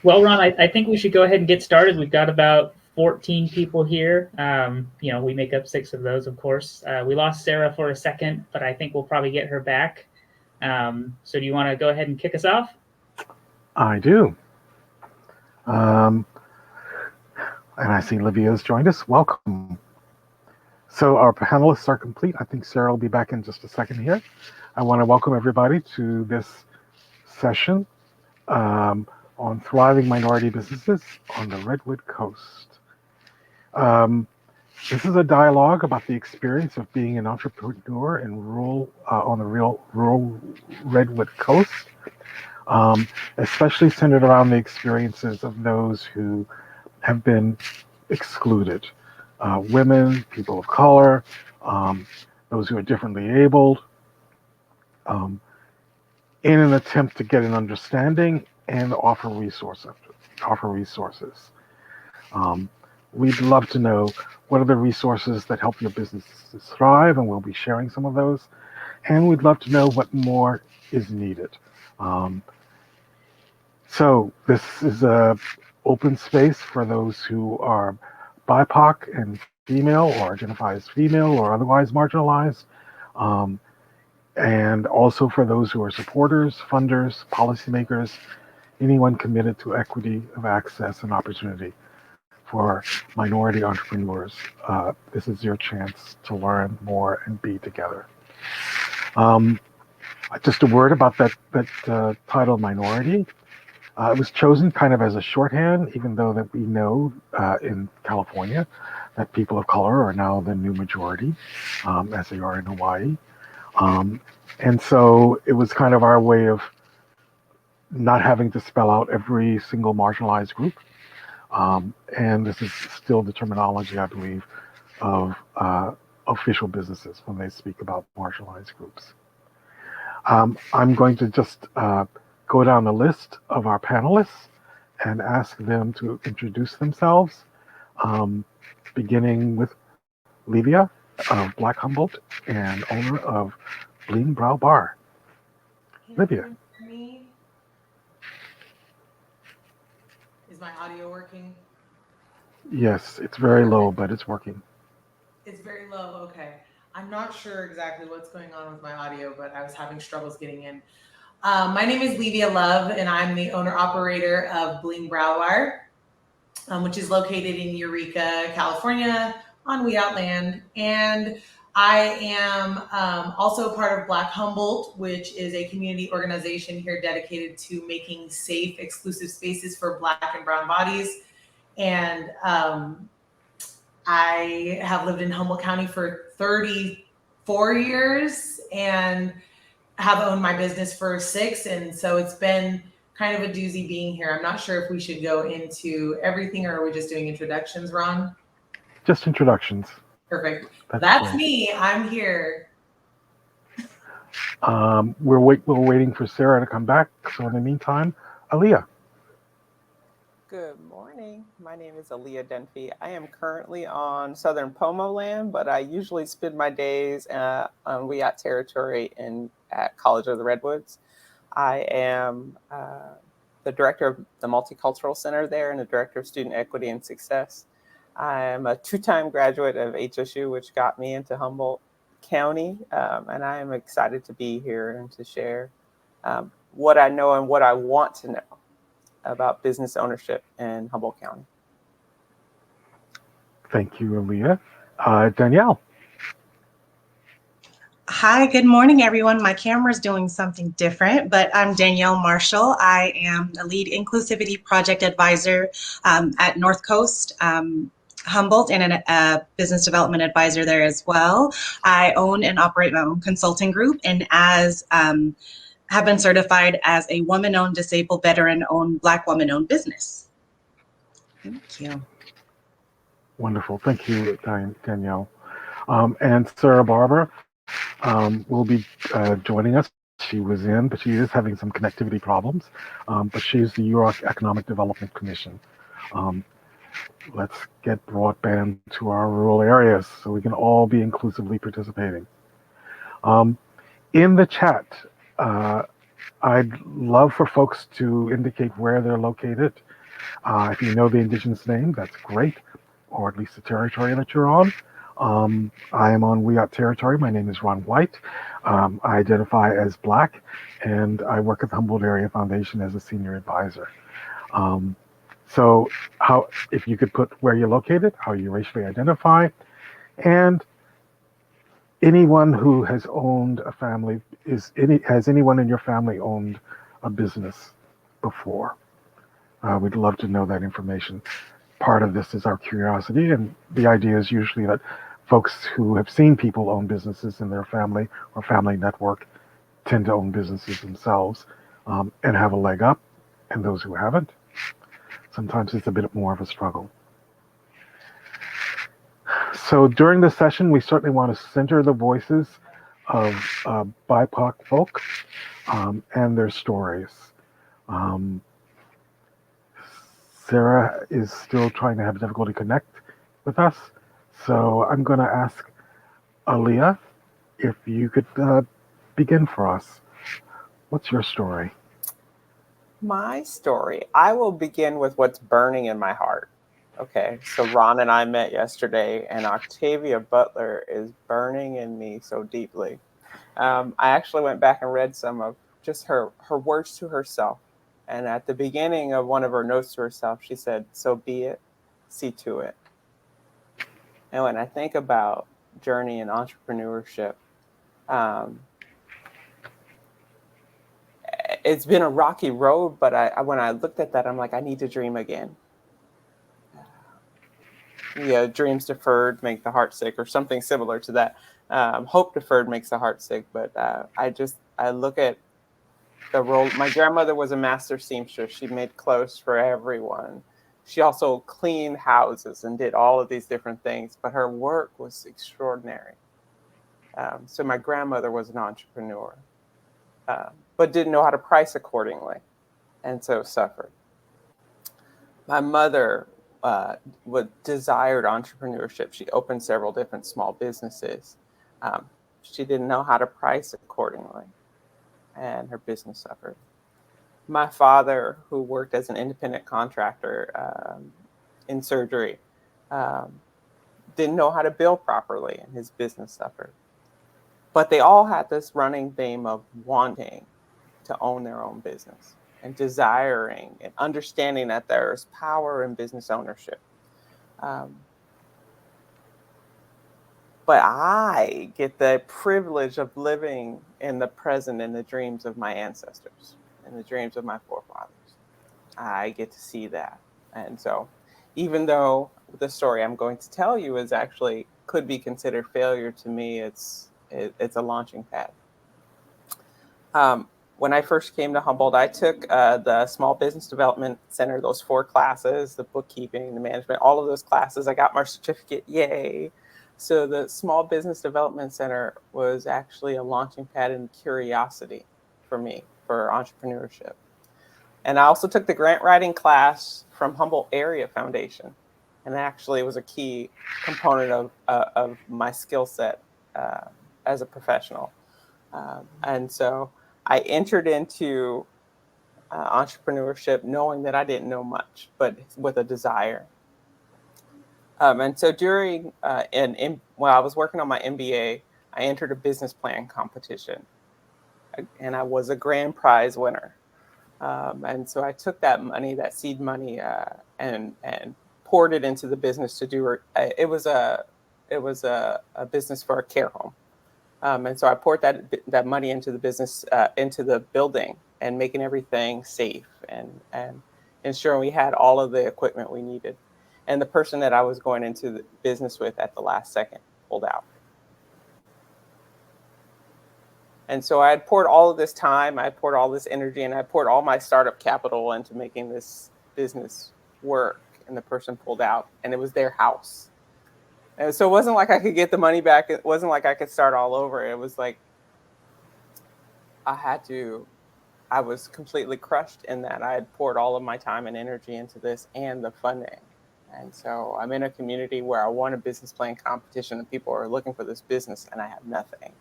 Well, Ron, I think we should go ahead and get started. We've got about 14 people here. We make up 6 of those, of course. We lost Sarah for a second, but I think we'll probably get her back. So do you want to go ahead and kick us off? I do. And I see Levia's joined us. Welcome. So our panelists are complete. I think Sarah will be back in just a second here. I want to welcome everybody to this session on thriving minority businesses on the Redwood Coast. This is a dialogue about the experience of being an entrepreneur in on the rural Redwood Coast, especially centered around the experiences of those who have been excluded. Women, people of color, those who are differently abled, in an attempt to get an understanding and offer resources. We'd love to know what are the resources that help your businesses thrive, and we'll be sharing some of those. And we'd love to know what more is needed. So this is a open space for those who are BIPOC and female, or identify as female, or otherwise marginalized, and also for those who are supporters, funders, policymakers, anyone committed to equity of access and opportunity for minority entrepreneurs. This is your chance to learn more and be together. Just a word about that title, minority. It was chosen kind of as a shorthand, even though that we know in California that people of color are now the new majority, as they are in Hawaii. And so it was kind of our way of not having to spell out every single marginalized group. And this is still the terminology, I believe, of official businesses when they speak about marginalized groups. I'm going to just go down the list of our panelists and ask them to introduce themselves, beginning with Levia of Black Humboldt and owner of Bling Bar. Levia. Is my audio working? Yes, it's very low, but it's working. It's very low, okay. I'm not sure exactly what's going on with my audio, but I was having struggles getting in. My name is Levia Love, and I'm the owner-operator of Bling Bar, which is located in Eureka, California, on Weout land. And I am also part of Black Humboldt, which is a community organization here dedicated to making safe, exclusive spaces for Black and brown bodies. And I have lived in Humboldt County for 34 years and have owned my business for 6. And so it's been kind of a doozy being here. I'm not sure if we should go into everything, or are we just doing introductions, Ron? Just introductions. Perfect. That's me. I'm here. We're waiting for Sarah to come back. So in the meantime, Aaliyah. Good morning. My name is Aaliyah Dunphy. I am currently on Southern Pomo land, but I usually spend my days on Weout territory at College of the Redwoods. I am the director of the Multicultural Center there and the director of Student Equity and Success. I'm a 2-time graduate of HSU, which got me into Humboldt County, and I am excited to be here and to share what I know and what I want to know about business ownership in Humboldt County. Thank you, Aaliyah. Danielle. Hi, good morning, everyone. My camera's doing something different, but I'm Danielle Marshall. I am the lead inclusivity project advisor at North Coast Humboldt, and a business development advisor there as well. I own and operate my own consulting group, and have been certified as a woman-owned, disabled, veteran-owned, Black woman-owned business. Thank you. Wonderful. Thank you, Danielle. And Sarah Barber will be joining us. She was in, but she is having some connectivity problems. But she's the UROC Economic Development Commission. Let's get broadband to our rural areas so we can all be inclusively participating. In the chat, I'd love for folks to indicate where they're located. If you know the indigenous name, that's great, or at least the territory that you're on. I am on Wiyot territory. My name is Ron White. I identify as Black, and I work at the Humboldt Area Foundation as a senior advisor. So, how if you could put where you're located, how you racially identify, and anyone who has owned a family has anyone in your family owned a business before? We'd love to know that information. Part of this is our curiosity, and the idea is usually that folks who have seen people own businesses in their family or family network tend to own businesses themselves and have a leg up, and those who haven't, sometimes it's a bit more of a struggle. So during this session, we certainly want to center the voices of BIPOC folk and their stories. Sarah is still trying to have difficulty connect with us, so I'm going to ask Aaliyah if you could begin for us. What's your story? My story, I will begin with what's burning in my heart. Okay, so Ron and I met yesterday, and Octavia Butler is burning in me so deeply. I actually went back and read some of just her words to herself. And at the beginning of one of her notes to herself, she said, "So be it, see to it." And when I think about journey in entrepreneurship, it's been a rocky road, but when I looked at that, I'm like, I need to dream again. Yeah, dreams deferred make the heart sick, or something similar to that. Hope deferred makes the heart sick. But I look at the role. My grandmother was a master seamstress. She made clothes for everyone. She also cleaned houses and did all of these different things, but her work was extraordinary. So my grandmother was an entrepreneur, but didn't know how to price accordingly, and so suffered. My mother desired entrepreneurship. She opened several different small businesses. She didn't know how to price accordingly, and her business suffered. My father, who worked as an independent contractor in surgery, didn't know how to bill properly, and his business suffered. But they all had this running theme of wanting to own their own business and desiring and understanding that there's power in business ownership. But I get the privilege of living in the present, in the dreams of my ancestors, in the dreams of my forefathers. I get to see that. And so even though the story I'm going to tell you is actually could be considered failure, to me, it's a launching pad. When I first came to Humboldt, I took the Small Business Development Center, those 4 classes, the bookkeeping, the management, all of those classes. I got my certificate, yay. So the Small Business Development Center was actually a launching pad and curiosity for me, for entrepreneurship. And I also took the grant writing class from Humboldt Area Foundation. And actually it was a key component of my skill set as a professional. And so I entered into entrepreneurship knowing that I didn't know much, but with a desire. And so during, while I was working on my MBA, I entered a business plan competition, and I was a grand prize winner. And so I took that money, that seed money, and poured it into the business to do. It was a business for a care home. And so I poured that money into the business, into the building, and making everything safe and ensuring we had all of the equipment we needed. And the person that I was going into the business with at the last second pulled out. And so I had poured all of this time, I had poured all this energy, and I poured all my startup capital into making this business work. And the person pulled out, and it was their house. And so it wasn't like I could get the money back. It wasn't like I could start all over. It was like I was completely crushed in that I had poured all of my time and energy into this and the funding. And so I'm in a community where I won a business plan competition and people are looking for this business and I have nothing.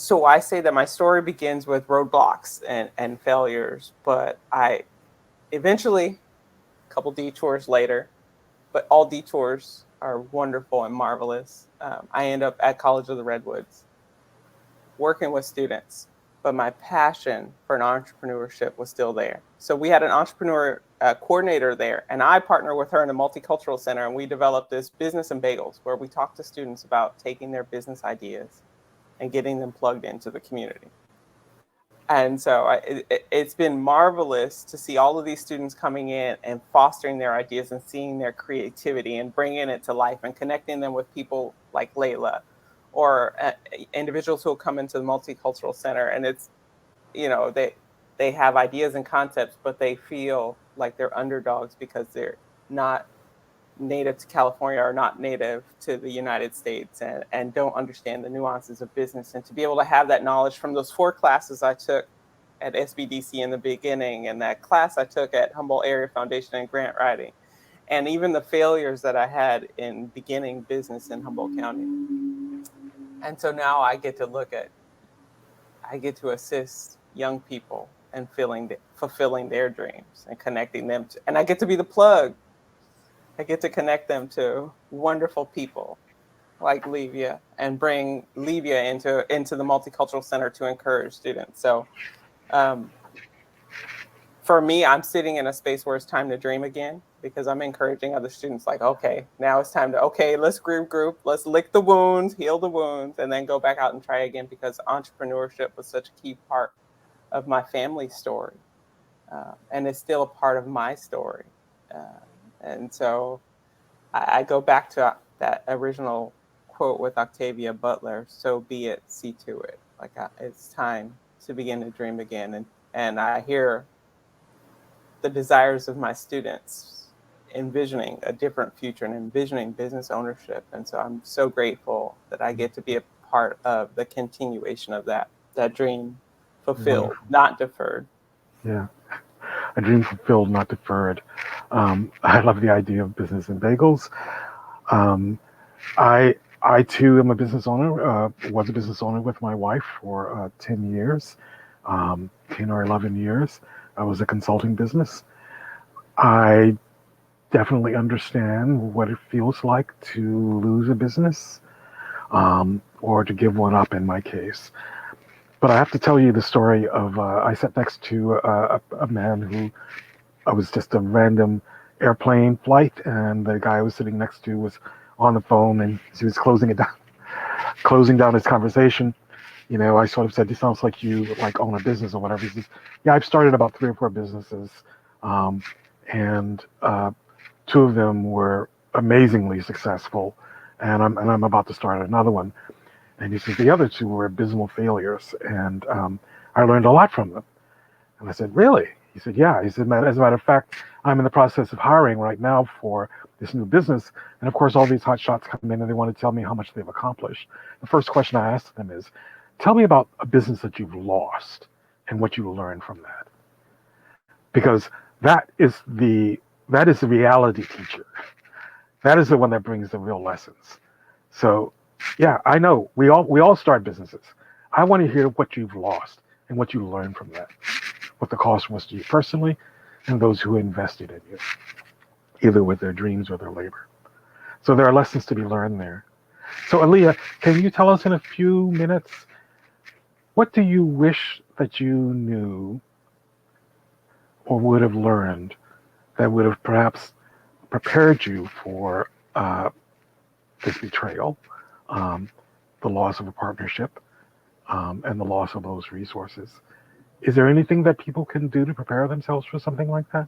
So I say that my story begins with roadblocks and failures, but I eventually, a couple detours later, but all detours are wonderful and marvelous. I end up at College of the Redwoods working with students, but my passion for an entrepreneurship was still there. So we had an entrepreneur coordinator there, and I partnered with her in the Multicultural Center, and we developed this Business and Bagels, where we talk to students about taking their business ideas and getting them plugged into the community. And so it's been marvelous to see all of these students coming in and fostering their ideas and seeing their creativity and bringing it to life and connecting them with people like Layla or individuals who will come into the Multicultural Center. And it's, you know, they have ideas and concepts, but they feel like they're underdogs because they're not native to California or not native to the United States and don't understand the nuances of business. And to be able to have that knowledge from those 4 classes I took at SBDC in the beginning, and that class I took at Humboldt Area Foundation and grant writing, and even the failures that I had in beginning business in Humboldt County. And so now I get to assist young people and fulfilling their dreams and connecting them to, and I get to be the plug. I get to connect them to wonderful people like Levia and bring Levia into the Multicultural Center to encourage students. So for me, I'm sitting in a space where it's time to dream again, because I'm encouraging other students like, okay, now it's time to, okay, let's group, let's lick the wounds, heal the wounds, and then go back out and try again, because entrepreneurship was such a key part of my family story. And it's still a part of my story. And so I go back to that original quote with Octavia Butler, so be it, see to it. Like it's time to begin to dream again. And I hear the desires of my students envisioning a different future and envisioning business ownership. And so I'm so grateful that I get to be a part of the continuation of that dream fulfilled, not deferred. Yeah. A dream fulfilled, not deferred. I love the idea of business and bagels. I too am a business owner. Was a business owner with my wife for 10 years, 10 or 11 years. I was a consulting business. I definitely understand what it feels like to lose a business, or to give one up in my case. But I have to tell you the story of I sat next to a man who was just a random airplane flight, and the guy I was sitting next to was on the phone, and he was closing down his conversation. You know, I sort of said, "This sounds like you like own a business or whatever." He says, "Yeah, I've started about 3 or 4 businesses, and 2 of them were amazingly successful, and I'm about to start another one." And he says the other 2 were abysmal failures, and I learned a lot from them. And I said, "Really?" He said, "Yeah." He said, "As a matter of fact, I'm in the process of hiring right now for this new business. And of course, all these hot shots come in and they want to tell me how much they've accomplished. The first question I asked them is, tell me about a business that you've lost and what you learned from that. Because that is the reality teacher. That is the one that brings the real lessons. So yeah, I know we all start businesses. I want to hear what you've lost and what you learned from that, what the cost was to you personally and those who invested in you, either with their dreams or their labor. So there are lessons to be learned there. So Aaliyah, can you tell us in a few minutes, what do you wish that you knew or would have learned that would have perhaps prepared you for this betrayal, the loss of a partnership, and the loss of those resources? Is there anything that people can do to prepare themselves for something like that?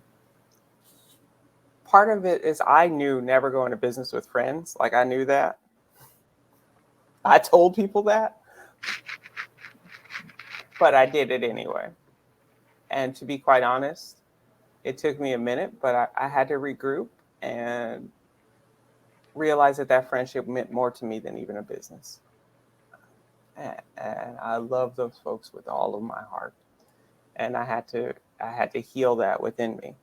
Part of it is I knew never go into business with friends. Like I knew that. I told people that, but I did it anyway. And to be quite honest, it took me a minute, but I had to regroup and realize that friendship meant more to me than even a business. And I love those folks with all of my heart. And I had to heal that within me.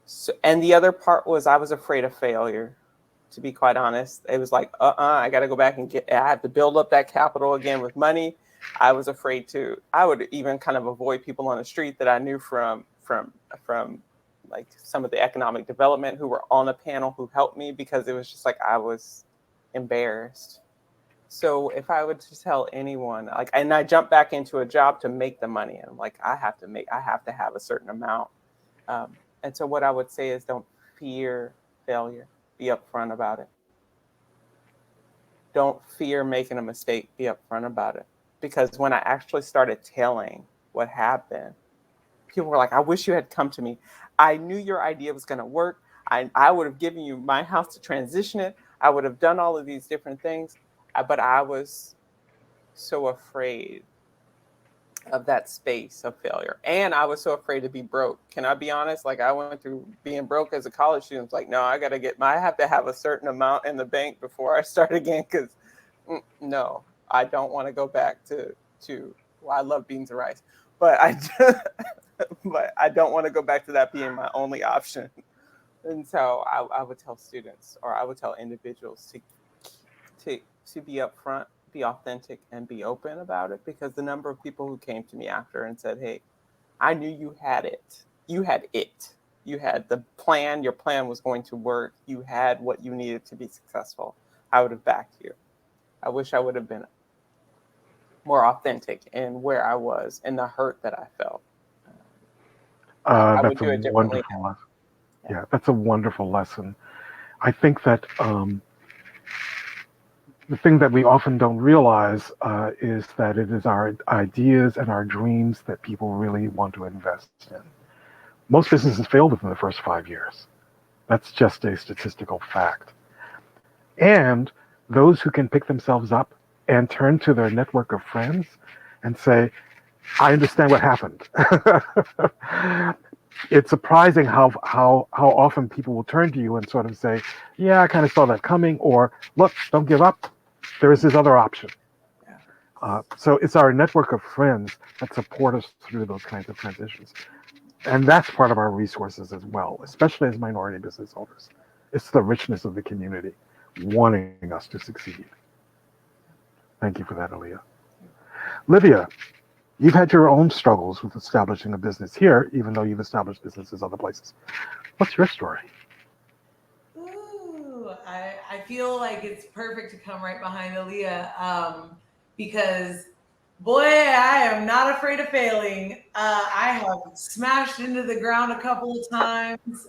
So, and the other part was I was afraid of failure to be quite honest. It was like, I got to go back and I have to build up that capital again with money. I was afraid I would even kind of avoid people on the street that I knew from like some of the economic development who were on a panel who helped me, because it was just like, I was embarrassed. So if I would just tell anyone, like, and I jumped back into a job to make the money, and I'm like, I have to have a certain amount. And so what I would say is, don't fear failure. Be upfront about it. Don't fear making a mistake. Be upfront about it. Because when I actually started telling what happened, people were like, I wish you had come to me. I knew your idea was going to work. I would have given you my house to transition it. I would have done all of these different things. But I was so afraid of that space of failure. And I was so afraid to be broke. Can I be honest? Like, I went through being broke as a college student. It's like, no, I have to have a certain amount in the bank before I start again. Because no, I don't want to go back to, well, I love beans and rice, but I don't want to go back to that being my only option. And so I would tell students, or I would tell individuals to be upfront, be authentic, and be open about it, because the number of people who came to me after and said, hey, I knew you had it. You had it. You had the plan. Your plan was going to work. You had what you needed to be successful. I would have backed you. I wish I would have been more authentic in where I was and the hurt that I felt. I would do it differently. Yeah, that's a wonderful lesson. I think that the thing that we often don't realize is that it is our ideas and our dreams that people really want to invest in. Most businesses fail within the first 5 years. That's just a statistical fact. And those who can pick themselves up and turn to their network of friends and say, I understand what happened. It's surprising how often people will turn to you and sort of say, yeah, I kind of saw that coming, or look, don't give up. There is this other option. So it's our network of friends that support us through those kinds of transitions. And that's part of our resources as well, especially as minority business owners. It's the richness of the community wanting us to succeed. Thank you for that, Aaliyah. Levia, you've had your own struggles with establishing a business here, even though you've established businesses other places. What's your story? Ooh, I feel like it's perfect to come right behind Aaliyah, because boy, I am not afraid of failing. I have smashed into the ground a couple of times.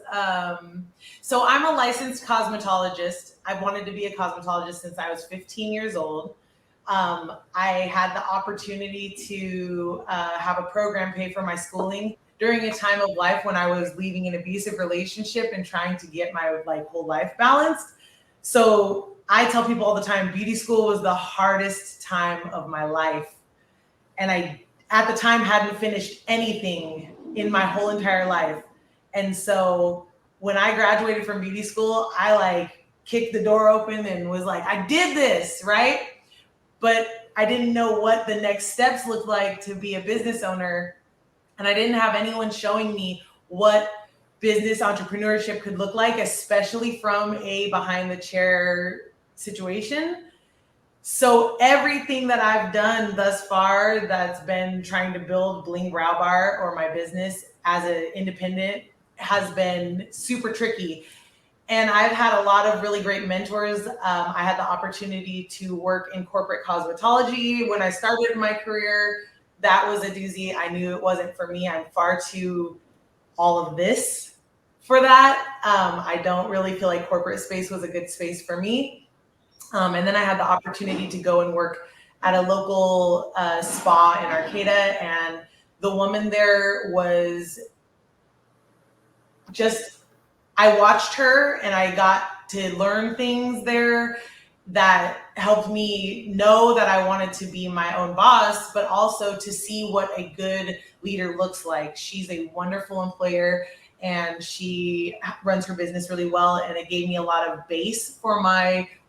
So I'm a licensed cosmetologist. I've wanted to be a cosmetologist since I was 15 years old. I had the opportunity to have a program pay for my schooling during a time of life when I was leaving an abusive relationship and trying to get my whole life balanced. So I tell people all the time, beauty school was the hardest time of my life. And I, at the time, hadn't finished anything in my whole entire life. And so when I graduated from beauty school, I kicked the door open and was like, I did this, right? But I didn't know what the next steps looked like to be a business owner. And I didn't have anyone showing me what business entrepreneurship could look like, especially from a behind the chair situation. So everything that I've done thus far that's been trying to build Bling Brow Bar, or my business as an independent, has been super tricky. And I've had a lot of really great mentors. I had the opportunity to work in corporate cosmetology when I started my career. That was a doozy. I knew it wasn't for me. I'm far too all of this for that. I don't really feel like corporate space was a good space for me. And then I had the opportunity to go and work at a local spa in Arcata. And the woman there was just, I watched her and I got to learn things there that helped me know that I wanted to be my own boss, but also to see what a good leader looks like. She's a wonderful employer and she runs her business really well. And it gave me a lot of base for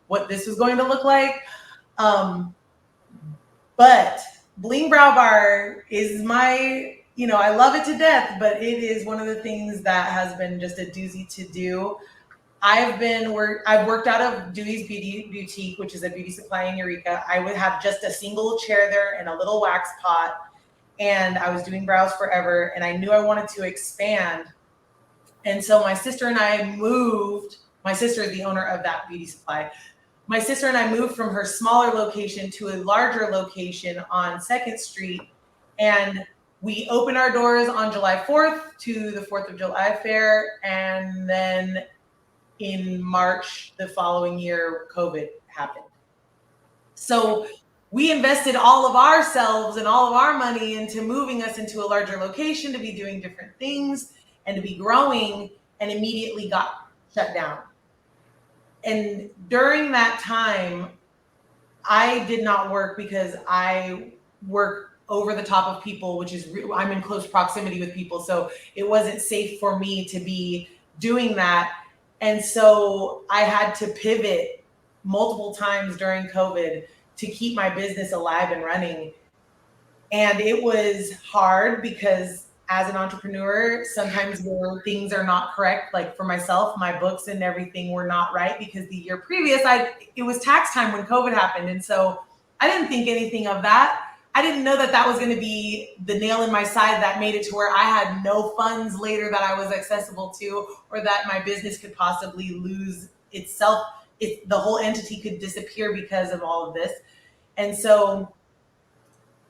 what this was going to look like. But Bling Brow Bar is my, I love it to death, but it is one of the things that has been just a doozy to do. I've worked out of Dewey's Beauty Boutique, which is a beauty supply in Eureka. I would have just a single chair there and a little wax pot, and I was doing brows forever, and I knew I wanted to expand. And so my sister and I moved. My sister is the owner of that beauty supply. My sister and I moved from her smaller location to a larger location on 2nd Street, and we opened our doors on July 4th to the 4th of July fair, and then in March the following year, COVID happened. So we invested all of ourselves and all of our money into moving us into a larger location to be doing different things and to be growing, and immediately got shut down. And during that time, I did not work because I work over the top of people, which is, I'm in close proximity with people. So it wasn't safe for me to be doing that. And so I had to pivot multiple times during COVID to keep my business alive and running. And it was hard because as an entrepreneur, sometimes things are not correct. Like for myself, my books and everything were not right because the year previous, it was tax time when COVID happened. And so I didn't think anything of that. I didn't know that that was going to be the nail in my side that made it to where I had no funds later that I was accessible to, or that my business could possibly lose itself. The whole entity could disappear because of all of this. And so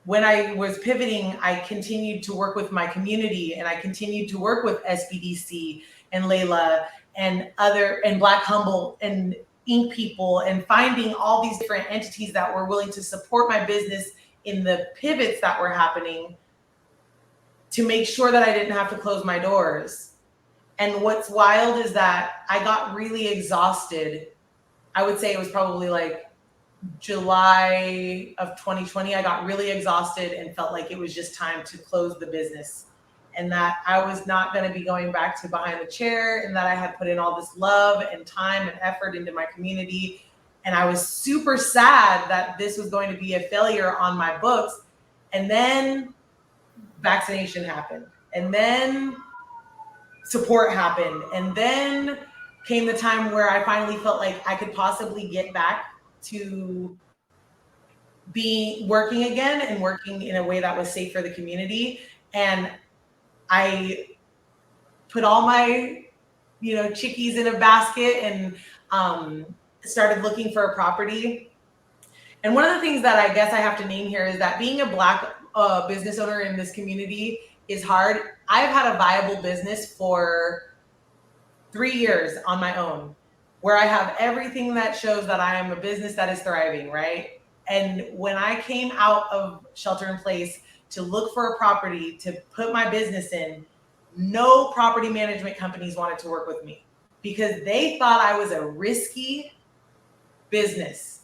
when I was pivoting, I continued to work with my community, and I continued to work with SBDC and Layla and Black Humboldt and Ink People, and finding all these different entities that were willing to support my business in the pivots that were happening to make sure that I didn't have to close my doors. And what's wild is that I got really exhausted. I would say it was probably like July of 2020. I got really exhausted and felt like it was just time to close the business, and that I was not going to be going back to behind the chair, and that I had put in all this love and time and effort into my community. And I was super sad that this was going to be a failure on my books. And then vaccination happened, and then support happened. And then came the time where I finally felt like I could possibly get back to be working again, and working in a way that was safe for the community. And I put all my, chickies in a basket, and started looking for a property. And one of the things that I guess I have to name here is that being a Black business owner in this community is hard. I've had a viable business for 3 years on my own, where I have everything that shows that I am a business that is thriving, right? And when I came out of shelter in place to look for a property to put my business in, no property management companies wanted to work with me because they thought I was a risky business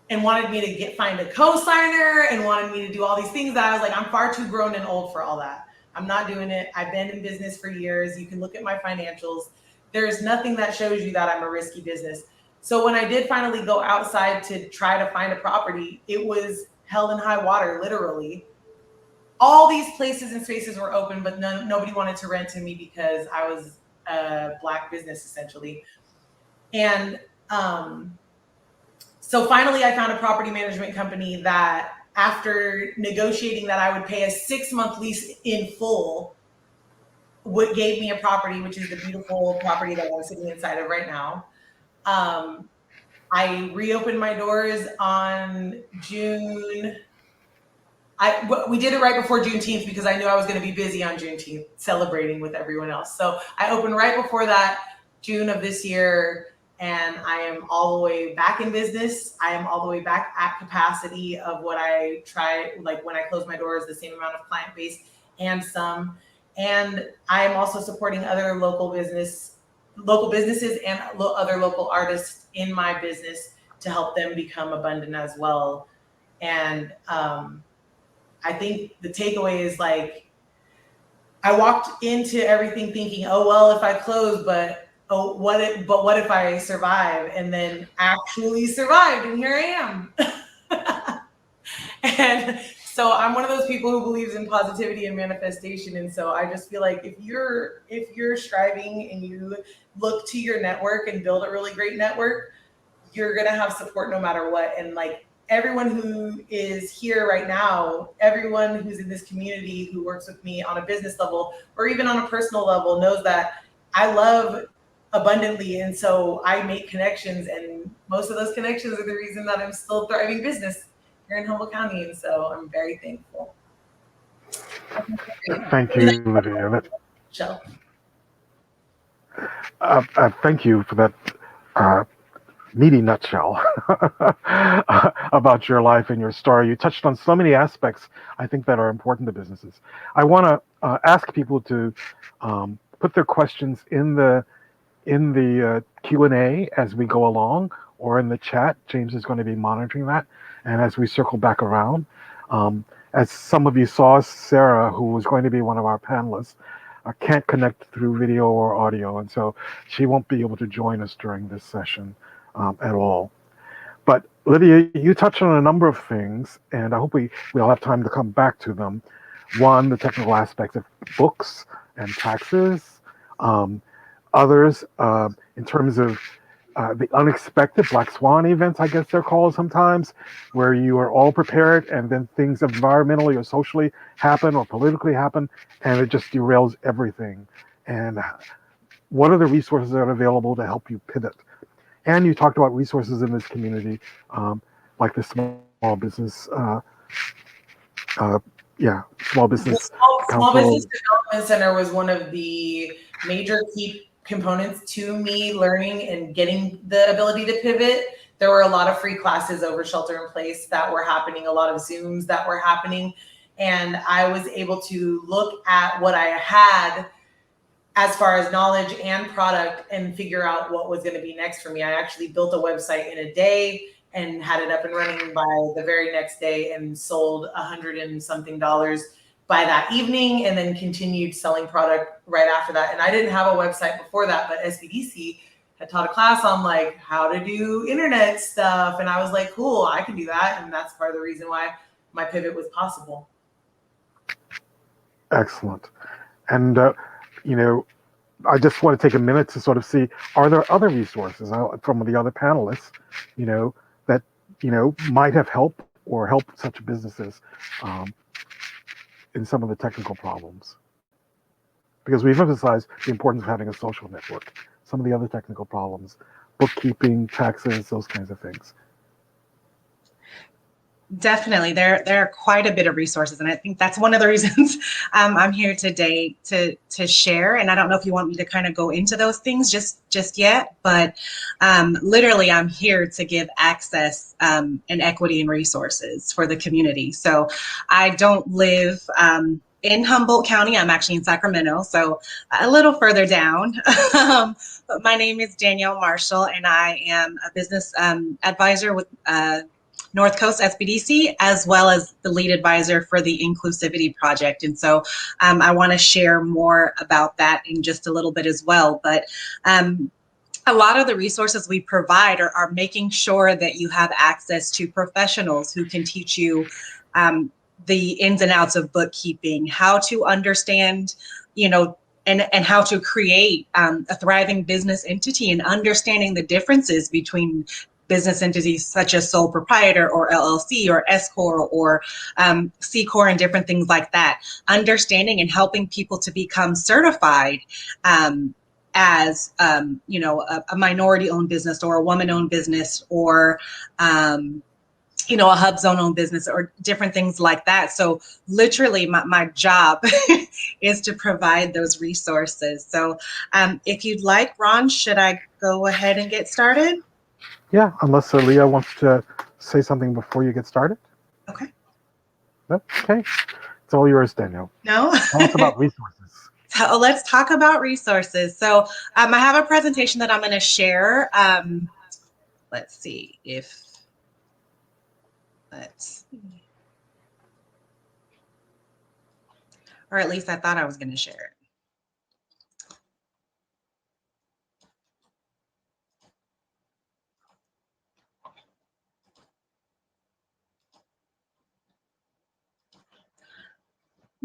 and wanted me to find a co-signer and wanted me to do all these things that I was like, I'm far too grown and old for all that. I'm not doing it. I've been in business for years. You can look at my financials. There's nothing that shows you that I'm a risky business. So when I did finally go outside to try to find a property, it was hell and high water, literally. All these places and spaces were open, but nobody wanted to rent to me because I was a Black business, essentially. And so finally I found a property management company that, after negotiating that I would pay a 6-month lease in full, gave me a property, which is the beautiful property that I'm sitting inside of right now. I reopened my doors on June. We did it right before Juneteenth because I knew I was going to be busy on Juneteenth celebrating with everyone else. So I opened right before that, June of this year, and I am all the way back in business. I am all the way back at capacity of what I try, like when I close my doors, the same amount of client base and some. And I am also supporting other local businesses and other local artists in my business to help them become abundant as well. And I think the takeaway is like, I walked into everything thinking, oh, well, if I close, but what if I survive? And then actually survived, and here I am. And So I'm one of those people who believes in positivity and manifestation. And so I just feel like if you're striving and you look to your network and build a really great network, you're gonna have support no matter what. And like everyone who is here right now, everyone who's in this community who works with me on a business level or even on a personal level knows that I love abundantly. And so I make connections, and most of those connections are the reason that I'm still thriving business here in Humboldt County. And so I'm very thankful. Thank you, Levia. Michelle. Thank you for that meaty nutshell about your life and your story. You touched on so many aspects, I think, that are important to businesses. I want to ask people to put their questions in the Q&A as we go along, or in the chat. James is going to be monitoring that, and as we circle back around. As some of you saw, Sarah, who was going to be one of our panelists, can't connect through video or audio, and so she won't be able to join us during this session at all. But Lydia, you touched on a number of things, and I hope we'll have time to come back to them. One, the technical aspects of books and taxes. Others, in terms of the unexpected Black Swan events, I guess they're called sometimes, where you are all prepared and then things environmentally or socially happen or politically happen, and it just derails everything. And what are the resources that are available to help you pivot? And you talked about resources in this community, like the small business, small business Small council. Business Development Center was one of the major key components to me learning and getting the ability to pivot. There were a lot of free classes over shelter in place that were happening, a lot of Zooms that were happening. And I was able to look at what I had as far as knowledge and product and figure out what was going to be next for me. I actually built a website in a day and had it up and running by the very next day and sold $100 and something by that evening, and then continued selling product right after that. And I didn't have a website before that, but SBDC had taught a class on like how to do internet stuff. And I was like, cool, I can do that. And that's part of the reason why my pivot was possible. Excellent. And, I just want to take a minute to sort of see, are there other resources from the other panelists, that, might have helped or helped such businesses in some of the technical problems? Because we've emphasized the importance of having a social network. Some of the other technical problems, bookkeeping, taxes, those kinds of things. Definitely, there are quite a bit of resources, and I think that's one of the reasons I'm here today to share. And I don't know if you want me to kind of go into those things just yet, but literally, I'm here to give access and equity and resources for the community. So I don't live in Humboldt County. I'm actually in Sacramento, so a little further down. But my name is Danielle Marshall, and I am a business advisor with North Coast SBDC, as well as the lead advisor for the Inclusivity Project. And so I want to share more about that in just a little bit as well. But a lot of the resources we provide are making sure that you have access to professionals who can teach you the ins and outs of bookkeeping, how to understand, and how to create a thriving business entity, and understanding the differences between business entities such as sole proprietor or LLC or S Corp or C Corp and different things like that. Understanding and helping people to become certified as a minority-owned business or a woman-owned business or a hub zone-owned business or different things like that. So literally my job is to provide those resources. So if you'd like, Ron, should I go ahead and get started? Yeah, unless Leah wants to say something before you get started. Okay. No? Okay. It's all yours, Danielle. No? Tell us about resources. So let's talk about resources. So I have a presentation that I'm going to share. Let's see. Or at least I thought I was going to share it.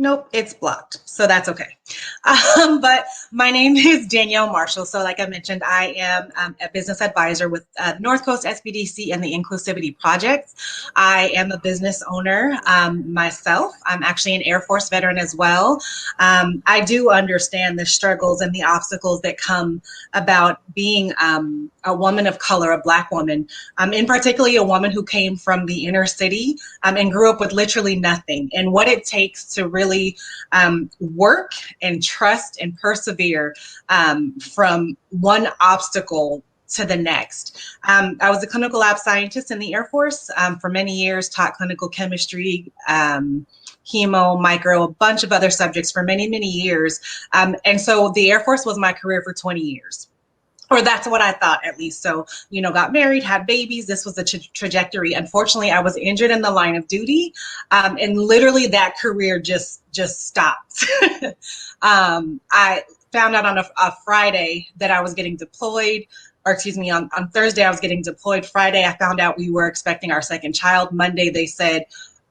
Nope, it's blocked, so that's okay. But my name is Danielle Marshall. So like I mentioned, I am a business advisor with North Coast SBDC and the Inclusivity Project. I am a business owner myself. I'm actually an Air Force veteran as well. I do understand the struggles and the obstacles that come about being a woman of color, a Black woman, in particularly a woman who came from the inner city and grew up with literally nothing, and what it takes to really work and trust and persevere from one obstacle to the next. I was a clinical lab scientist in the Air Force for many years, taught clinical chemistry, hemo, micro, a bunch of other subjects for many, many years. And so the Air Force was my career for 20 years. Or that's what I thought, at least. So, got married, had babies. This was the trajectory. Unfortunately, I was injured in the line of duty, and literally that career just stopped. I found out on a Friday that I was getting deployed, or excuse me, on Thursday I was getting deployed. Friday I found out we were expecting our second child. Monday they said,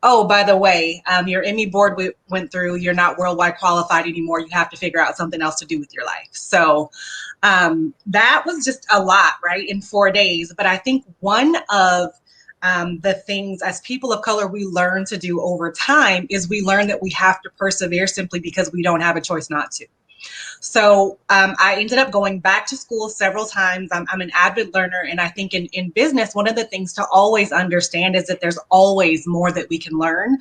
oh, by the way, your Emmy board went through, you're not worldwide qualified anymore. You have to figure out something else to do with your life. So that was just a lot, right, in 4 days. But I think one of the things as people of color we learn to do over time is we learn that we have to persevere simply because we don't have a choice not to. So I ended up going back to school several times. I'm an avid learner, and I think in business, one of the things to always understand is that there's always more that we can learn.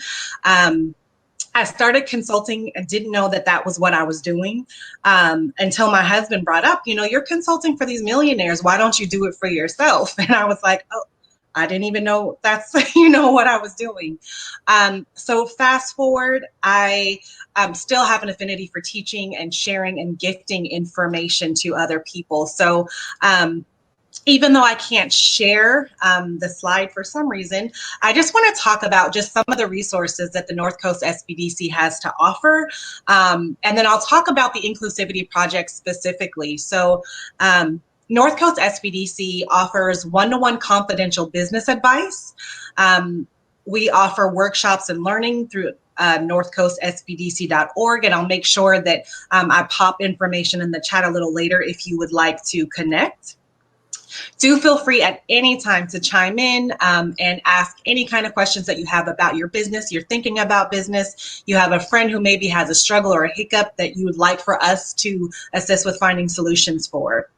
I started consulting and didn't know that that was what I was doing until my husband brought up, you're consulting for these millionaires. Why don't you do it for yourself? And I was like, oh, I didn't even know that's, what I was doing. So fast forward, I still have an affinity for teaching and sharing and gifting information to other people. So even though I can't share the slide for some reason, I just want to talk about just some of the resources that the North Coast SBDC has to offer. And then I'll talk about the Inclusivity Project specifically. So North Coast SBDC offers one-to-one confidential business advice. We offer workshops and learning through northcoastsbdc.org, and I'll make sure that I pop information in the chat a little later if you would like to connect. Do feel free at any time to chime in and ask any kind of questions that you have about your business. You're thinking about business. You have a friend who maybe has a struggle or a hiccup that you would like for us to assist with finding solutions for.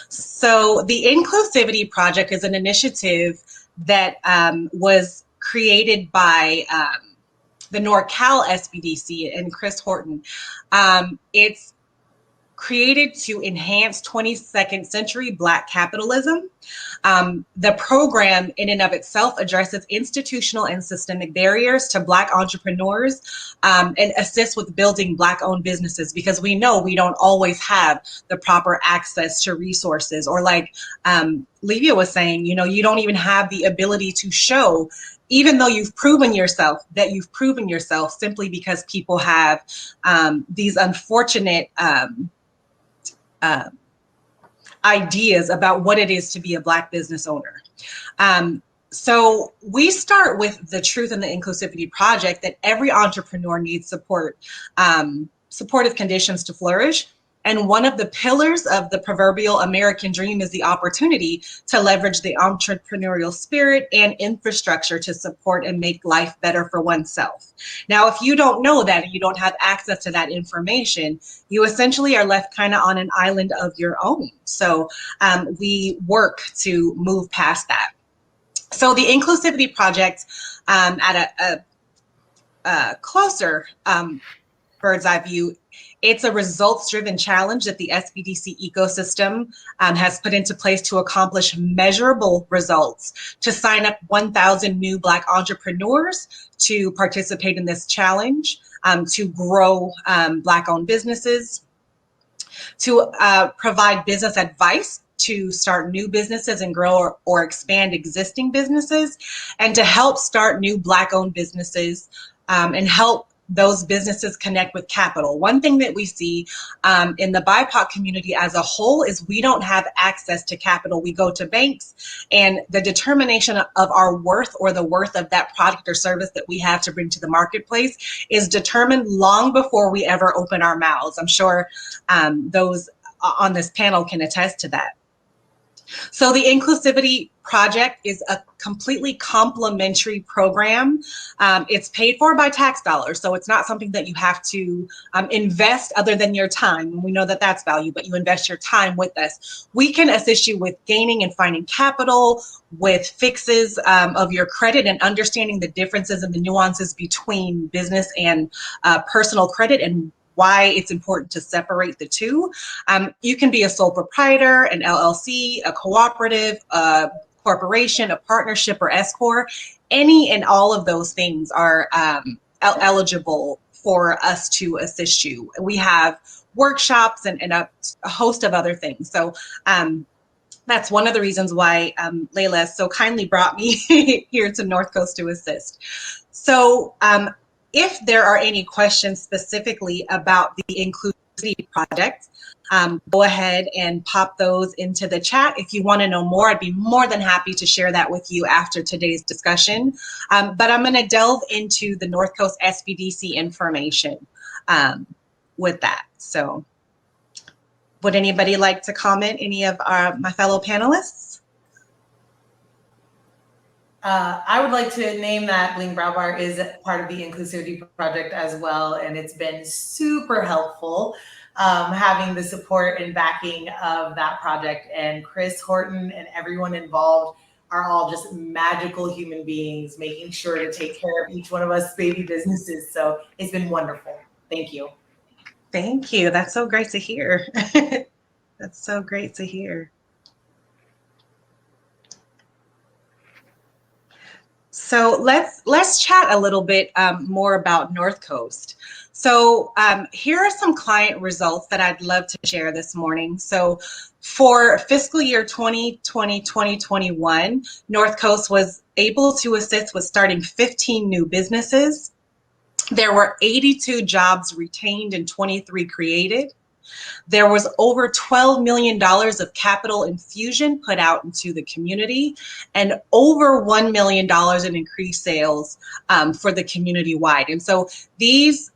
So the Inclusivity Project is an initiative that was created by the NorCal SBDC and Chris Horton. It's created to enhance 22nd century Black capitalism. The program in and of itself addresses institutional and systemic barriers to Black entrepreneurs and assists with building Black-owned businesses, because we know we don't always have the proper access to resources, or like Levia was saying, you don't even have the ability to show, even though you've proven yourself, that you've proven yourself, simply because people have these unfortunate ideas about what it is to be a Black business owner. So we start with the truth in the Inclusivity Project that every entrepreneur needs support, supportive conditions to flourish. And one of the pillars of the proverbial American dream is the opportunity to leverage the entrepreneurial spirit and infrastructure to support and make life better for oneself. Now, if you don't know that and you don't have access to that information, you essentially are left kind of on an island of your own. So we work to move past that. So the Inclusivity Project, at a closer bird's eye view, it's a results-driven challenge that the SBDC ecosystem has put into place to accomplish measurable results, to sign up 1,000 new Black entrepreneurs to participate in this challenge, to grow Black-owned businesses, to provide business advice to start new businesses and grow or expand existing businesses, and to help start new Black-owned businesses and help those businesses connect with capital. One thing that we see in the BIPOC community as a whole is we don't have access to capital. We go to banks, and the determination of our worth or the worth of that product or service that we have to bring to the marketplace is determined long before we ever open our mouths. I'm sure those on this panel can attest to that. So the Inclusivity Project is a completely complimentary program. It's paid for by tax dollars, so it's not something that you have to invest other than your time. We know that that's value, but you invest your time with us. We can assist you with gaining and finding capital, with fixes of your credit and understanding the differences and the nuances between business and personal credit and why it's important to separate the two. You can be a sole proprietor, an LLC, a cooperative, a corporation, a partnership, or S Corp. Any and all of those things are eligible for us to assist you. We have workshops and a host of other things. So that's one of the reasons why Layla so kindly brought me here to North Coast to assist. So if there are any questions specifically about the Inclusivity Project, go ahead and pop those into the chat. If you want to know more, I'd be more than happy to share that with you after today's discussion. But I'm going to delve into the North Coast SBDC information with that. So would anybody like to comment, any of my fellow panelists? I would like to name that Bling Brow Bar is part of the Inclusivity Project as well, and it's been super helpful having the support and backing of that project. And Chris Horton and everyone involved are all just magical human beings, making sure to take care of each one of us baby businesses. So it's been wonderful. Thank you. Thank you. That's so great to hear. That's so great to hear. So let's chat a little bit more about North Coast. So here are some client results that I'd love to share this morning. So for fiscal year 2020-2021, North Coast was able to assist with starting 15 new businesses. There were 82 jobs retained and 23 created. There was over $12 million of capital infusion put out into the community and over $1 million in increased sales for the community wide. And so these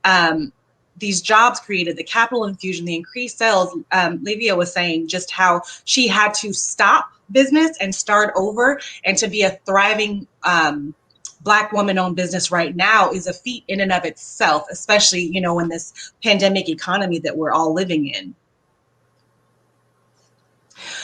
jobs created, the capital infusion, the increased sales, Levia was saying just how she had to stop business and start over, and to be a thriving Black woman-owned business right now is a feat in and of itself, especially, you know, in this pandemic economy that we're all living in.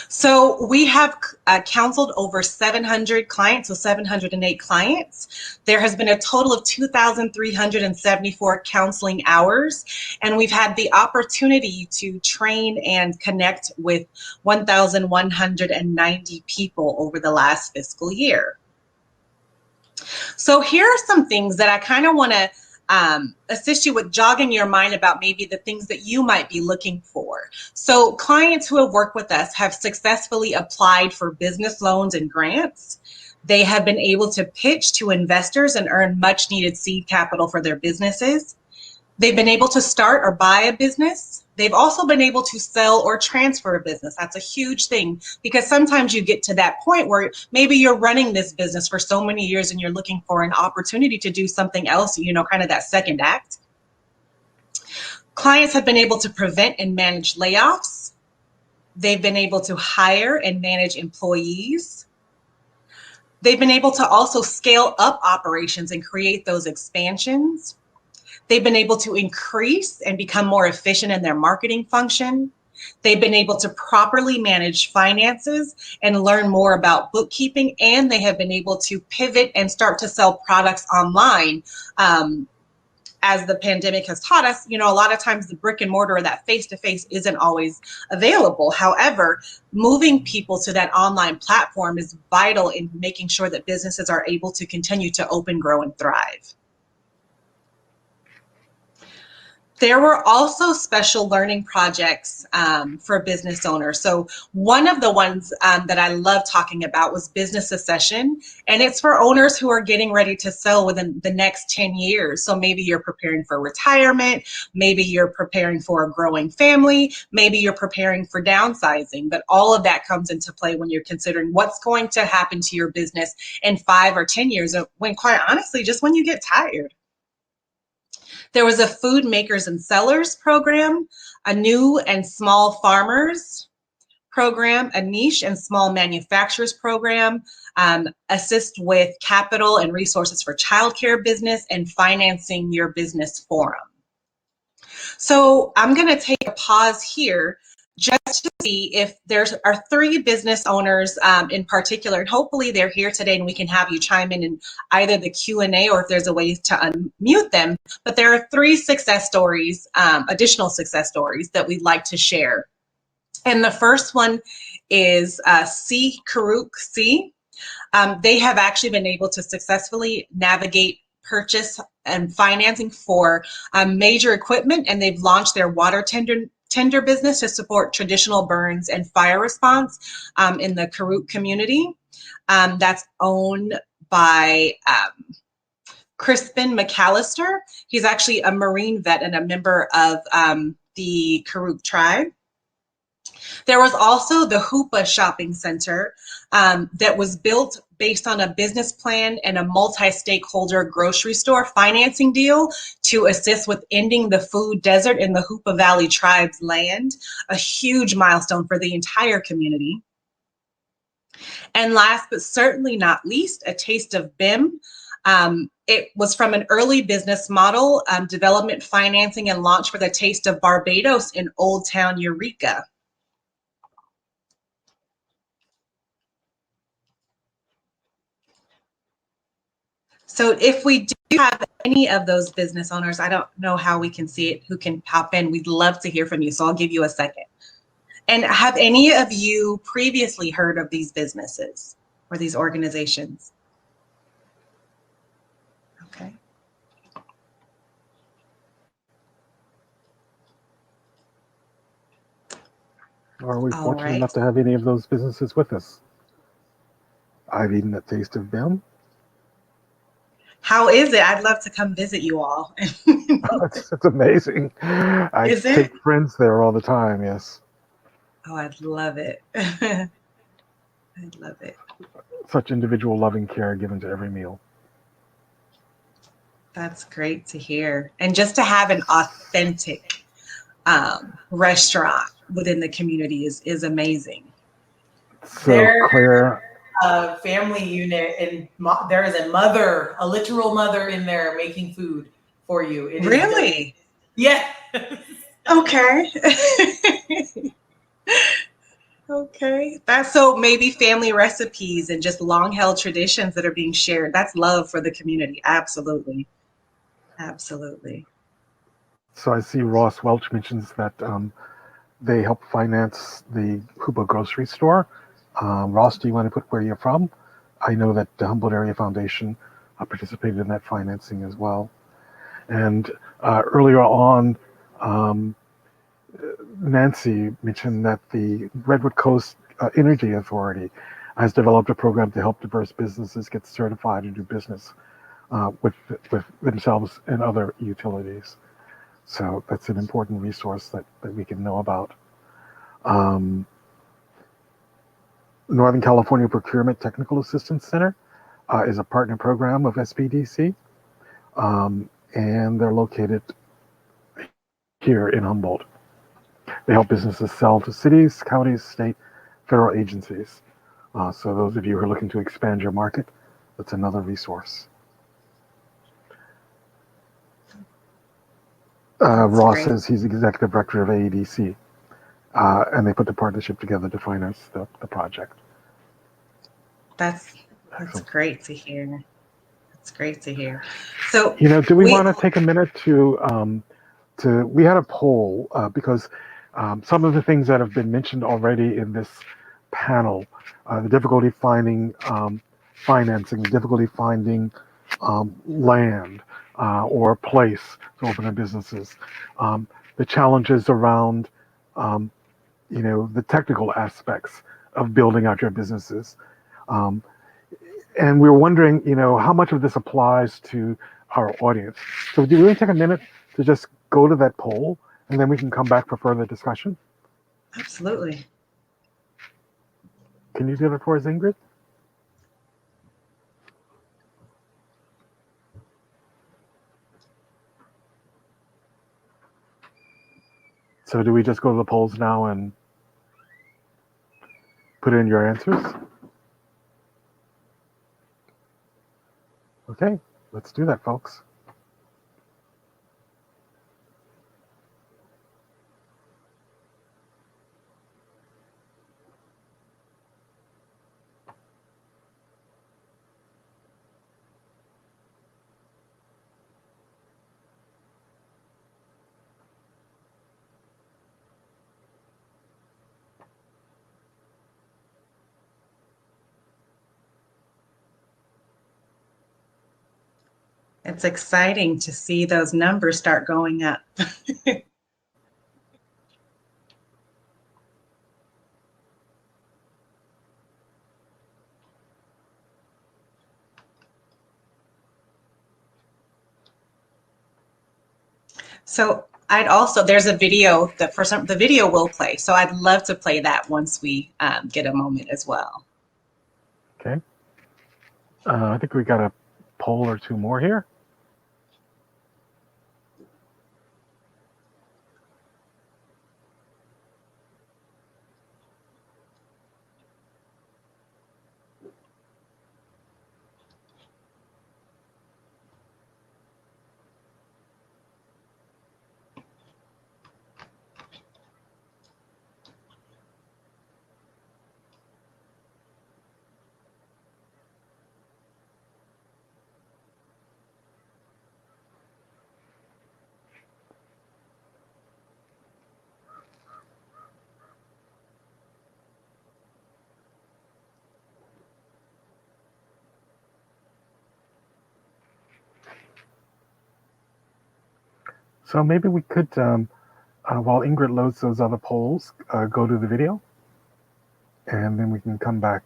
So we have counseled over 700 clients, so 708 clients. There has been a total of 2,374 counseling hours, and we've had the opportunity to train and connect with 1,190 people over the last fiscal year. So here are some things that I kind of want to assist you with jogging your mind about maybe the things that you might be looking for. So clients who have worked with us have successfully applied for business loans and grants. They have been able to pitch to investors and earn much needed seed capital for their businesses. They've been able to start or buy a business. They've also been able to sell or transfer a business. That's a huge thing, because sometimes you get to that point where maybe you're running this business for so many years and you're looking for an opportunity to do something else, you know, kind of that second act. Clients have been able to prevent and manage layoffs. They've been able to hire and manage employees. They've been able to also scale up operations and create those expansions. They've been able to increase and become more efficient in their marketing function. They've been able to properly manage finances and learn more about bookkeeping, and they have been able to pivot and start to sell products online. As the pandemic has taught us, you know, a lot of times the brick and mortar or that face-to-face isn't always available. However, moving people to that online platform is vital in making sure that businesses are able to continue to open, grow, and thrive. There were also special learning projects for business owners. So one of the ones that I love talking about was business succession, and it's for owners who are getting ready to sell within the next 10 years. So maybe you're preparing for retirement, maybe you're preparing for a growing family, maybe you're preparing for downsizing, but all of that comes into play when you're considering what's going to happen to your business in 5 or 10 years, when quite honestly, just when you get tired. There was a food makers and sellers program, a new and small farmers program, a niche and small manufacturers program, assist with capital and resources for childcare business, and financing your business forum. So I'm going to take a pause here just to see if there are 3 business owners in particular, and hopefully they're here today and we can have you chime in either the Q&A or if there's a way to unmute them. But there are 3 success stories, additional success stories that we'd like to share. And the first one is C. Karuk C. They have actually been able to successfully navigate purchase and financing for major equipment, and they've launched their water tender business to support traditional burns and fire response in the Karuk community. That's owned by Crispin McAllister. He's actually a Marine vet and a member of the Karuk tribe. There was also the Hoopa Shopping Center that was built based on a business plan and a multi-stakeholder grocery store financing deal to assist with ending the food desert in the Hoopa Valley tribe's land, a huge milestone for the entire community. And last but certainly not least, a taste of BIM. It was from an early business model, development, financing, and launch for the Taste of Barbados in Old Town Eureka. So if we do have any of those business owners, I don't know how we can see it, who can pop in. We'd love to hear from you. So I'll give you a second. And have any of you previously heard of these businesses or these organizations? Okay. Are we All fortunate right. enough to have any of those businesses with us? I've eaten a taste of them. How is it? I'd love to come visit you all. It's amazing. I Is it? take friends there all the time, yes. Oh, I'd love it. I'd love it. Such individual loving care given to every meal. That's great to hear. And just to have an authentic restaurant within the community is amazing. So Claire, a family unit, and there is a literal mother in there making food for you. It really? Yeah. Okay. Okay. That's so maybe family recipes and just long held traditions that are being shared. That's love for the community. Absolutely. Absolutely. so I see Ross Welch mentions that they help finance the Hoopa grocery store. Ross, do you want to put where you're from? I know that the Humboldt Area Foundation participated in that financing as well. And earlier on, Nancy mentioned that the Redwood Coast Energy Authority has developed a program to help diverse businesses get certified and do business with themselves and other utilities. So that's an important resource that we can know about. Northern California Procurement Technical Assistance Center is a partner program of SPDC, and they're located here in Humboldt. They help businesses sell to cities, counties, state, federal agencies. So those of you who are looking to expand your market, that's another resource. Ross great. says he's executive director of AEDC, and they put the partnership together to finance the project. That's great to hear. That's great to hear. So do we want to take a minute to we had a poll because some of the things that have been mentioned already in this panel, the difficulty finding financing, the difficulty finding land, or a place to open their businesses. The challenges around, the technical aspects of building out your businesses. Um, and we're wondering, how much of this applies to our audience. So do you really take a minute to just go to that poll, and then we can come back for further discussion? Absolutely. Can you do that for us, Ingrid? So do we just go to the polls now and put in your answers? Okay, let's do that, folks. It's exciting to see those numbers start going up. So there's a video that the video will play. So I'd love to play that once we get a moment as well. Okay. I think we got a poll or two more here. So maybe we could, while Ingrid loads those other polls, go to the video, and then we can come back.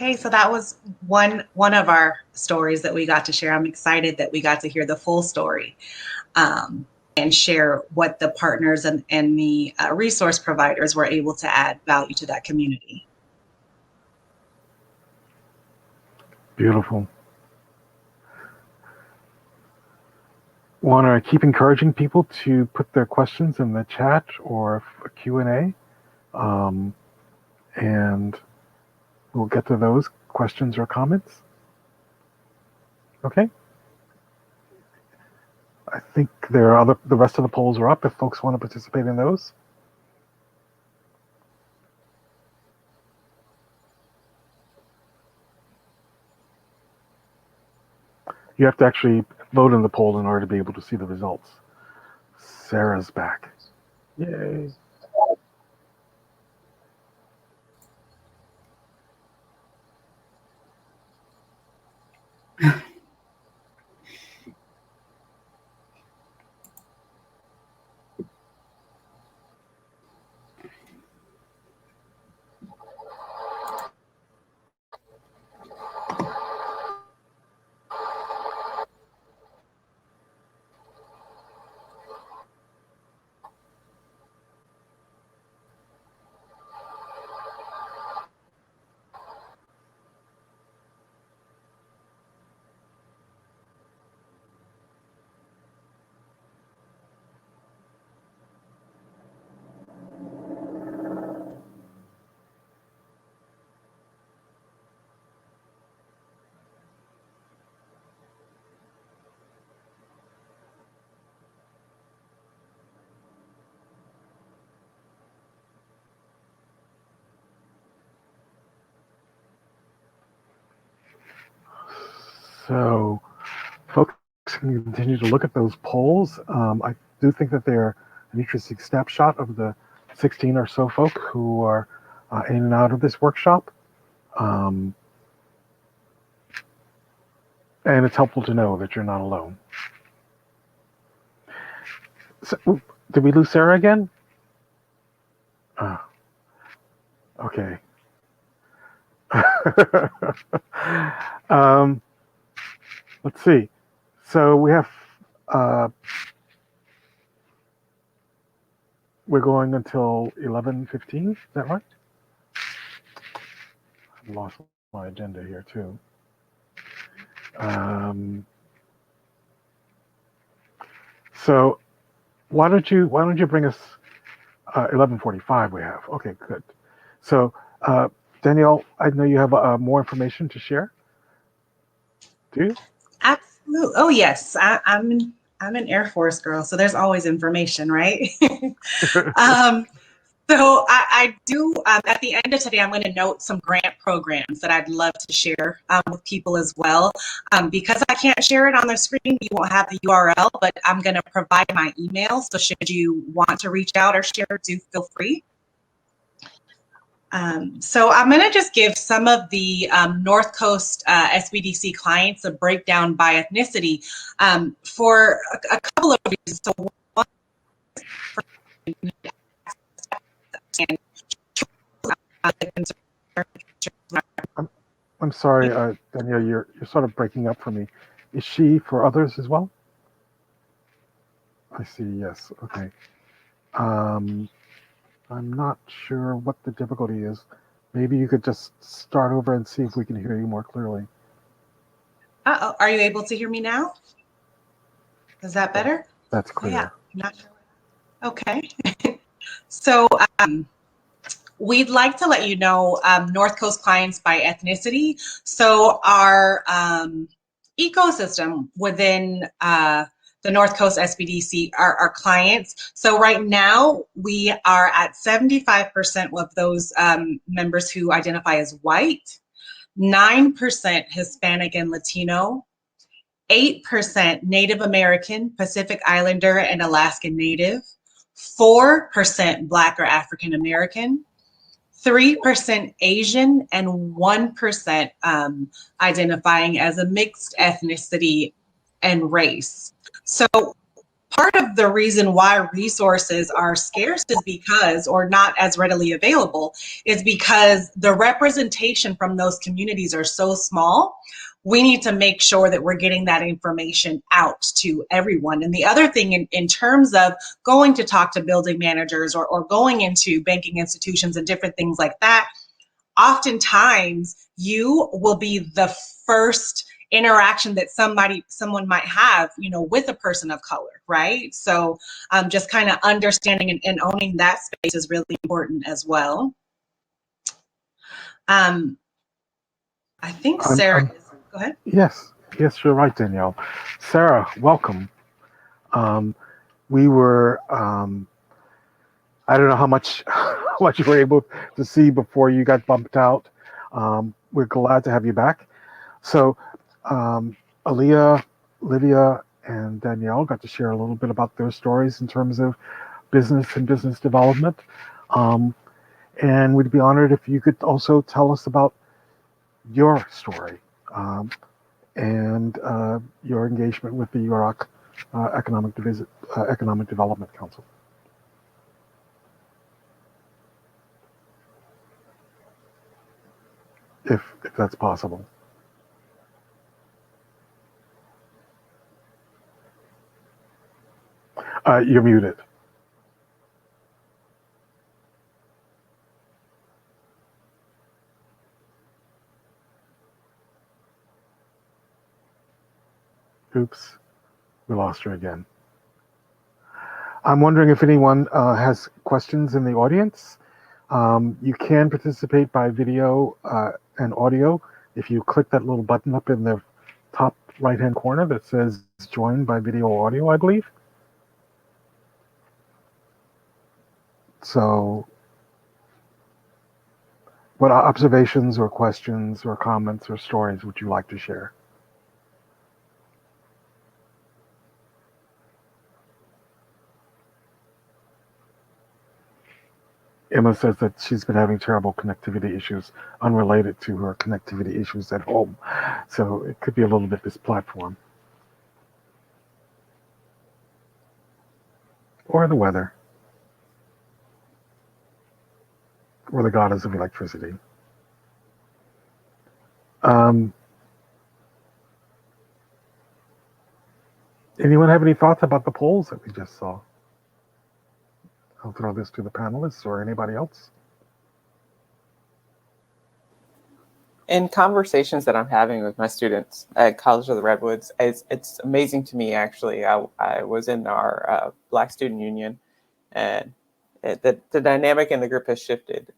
Okay, so that was one of our stories that we got to share. I'm excited that we got to hear the full story and share what the partners and the resource providers were able to add value to that community. Beautiful. Want to keep encouraging people to put their questions in the chat or a Q&A, and we'll get to those questions or comments. Okay. I think there are the rest of the polls are up if folks want to participate in those. You have to actually vote in the poll in order to be able to see the results. Sarah's back. Yay. So folks can continue to look at those polls. I do think that they're an interesting snapshot of the 16 or so folk who are in and out of this workshop. And it's helpful to know that you're not alone. So, did we lose Sarah again? Okay. Let's see. So we have, we're going until 11:15, is that right? I lost my agenda here too. So why don't you bring us 11:45 we have. Okay, good. So Danielle, I know you have more information to share. Do you? Absolutely. Oh yes, I'm an Air Force girl, so there's always information, right? So I do, at the end of today, I'm going to note some grant programs that I'd love to share with people as well. Because I can't share it on the screen, you won't have the URL, but I'm going to provide my email. So should you want to reach out or share, do feel free. So I'm going to just give some of the North Coast SBDC clients a breakdown by ethnicity for a couple of reasons. So one, I'm sorry, Danielle, you're sort of breaking up for me. Is she for others as well? I see, yes, okay. I'm not sure what the difficulty is. Maybe you could just start over and see if we can hear you more clearly. Uh-oh, are you able to hear me now? Is that better? That's clear. Oh, yeah, I'm not sure. Okay. So we'd like to let you know North Coast clients by ethnicity. So our ecosystem within the North Coast SBDC are our clients. So right now we are at 75% of those members who identify as white, 9% Hispanic and Latino, 8% Native American, Pacific Islander, and Alaskan Native, 4% Black or African American, 3% Asian, and 1% identifying as a mixed ethnicity and race. So part of the reason why resources are scarce is because, or not as readily available, is because the representation from those communities are so small. We need to make sure that we're getting that information out to everyone. And the other thing in terms of going to talk to building managers or going into banking institutions and different things like that, oftentimes you will be the first interaction that someone might have, with a person of color, right? So just kind of understanding and owning that space is really important as well. I think Sarah go ahead. Yes, you're right, Danielle. Sarah, welcome. We were, I don't know how much what you were able to see before you got bumped out. We're glad to have you back. So, Aaliyah, Levia, and Danielle got to share a little bit about their stories in terms of business and business development. And we'd be honored if you could also tell us about your story and your engagement with the UROC Economic Development Council. If that's possible. You're muted. Oops, we lost her again. I'm wondering if anyone has questions in the audience. You can participate by video and audio if you click that little button up in the top right-hand corner that says join by video or audio, I believe. So what observations or questions or comments or stories would you like to share? Emma says that she's been having terrible connectivity issues unrelated to her connectivity issues at home. So it could be a little bit this platform. Or the weather. Or the goddess of electricity. Anyone have any thoughts about the polls that we just saw? I'll throw this to the panelists or anybody else. In conversations that I'm having with my students at College of the Redwoods, it's amazing to me, actually. I was in our Black Student Union, and the dynamic in the group has shifted.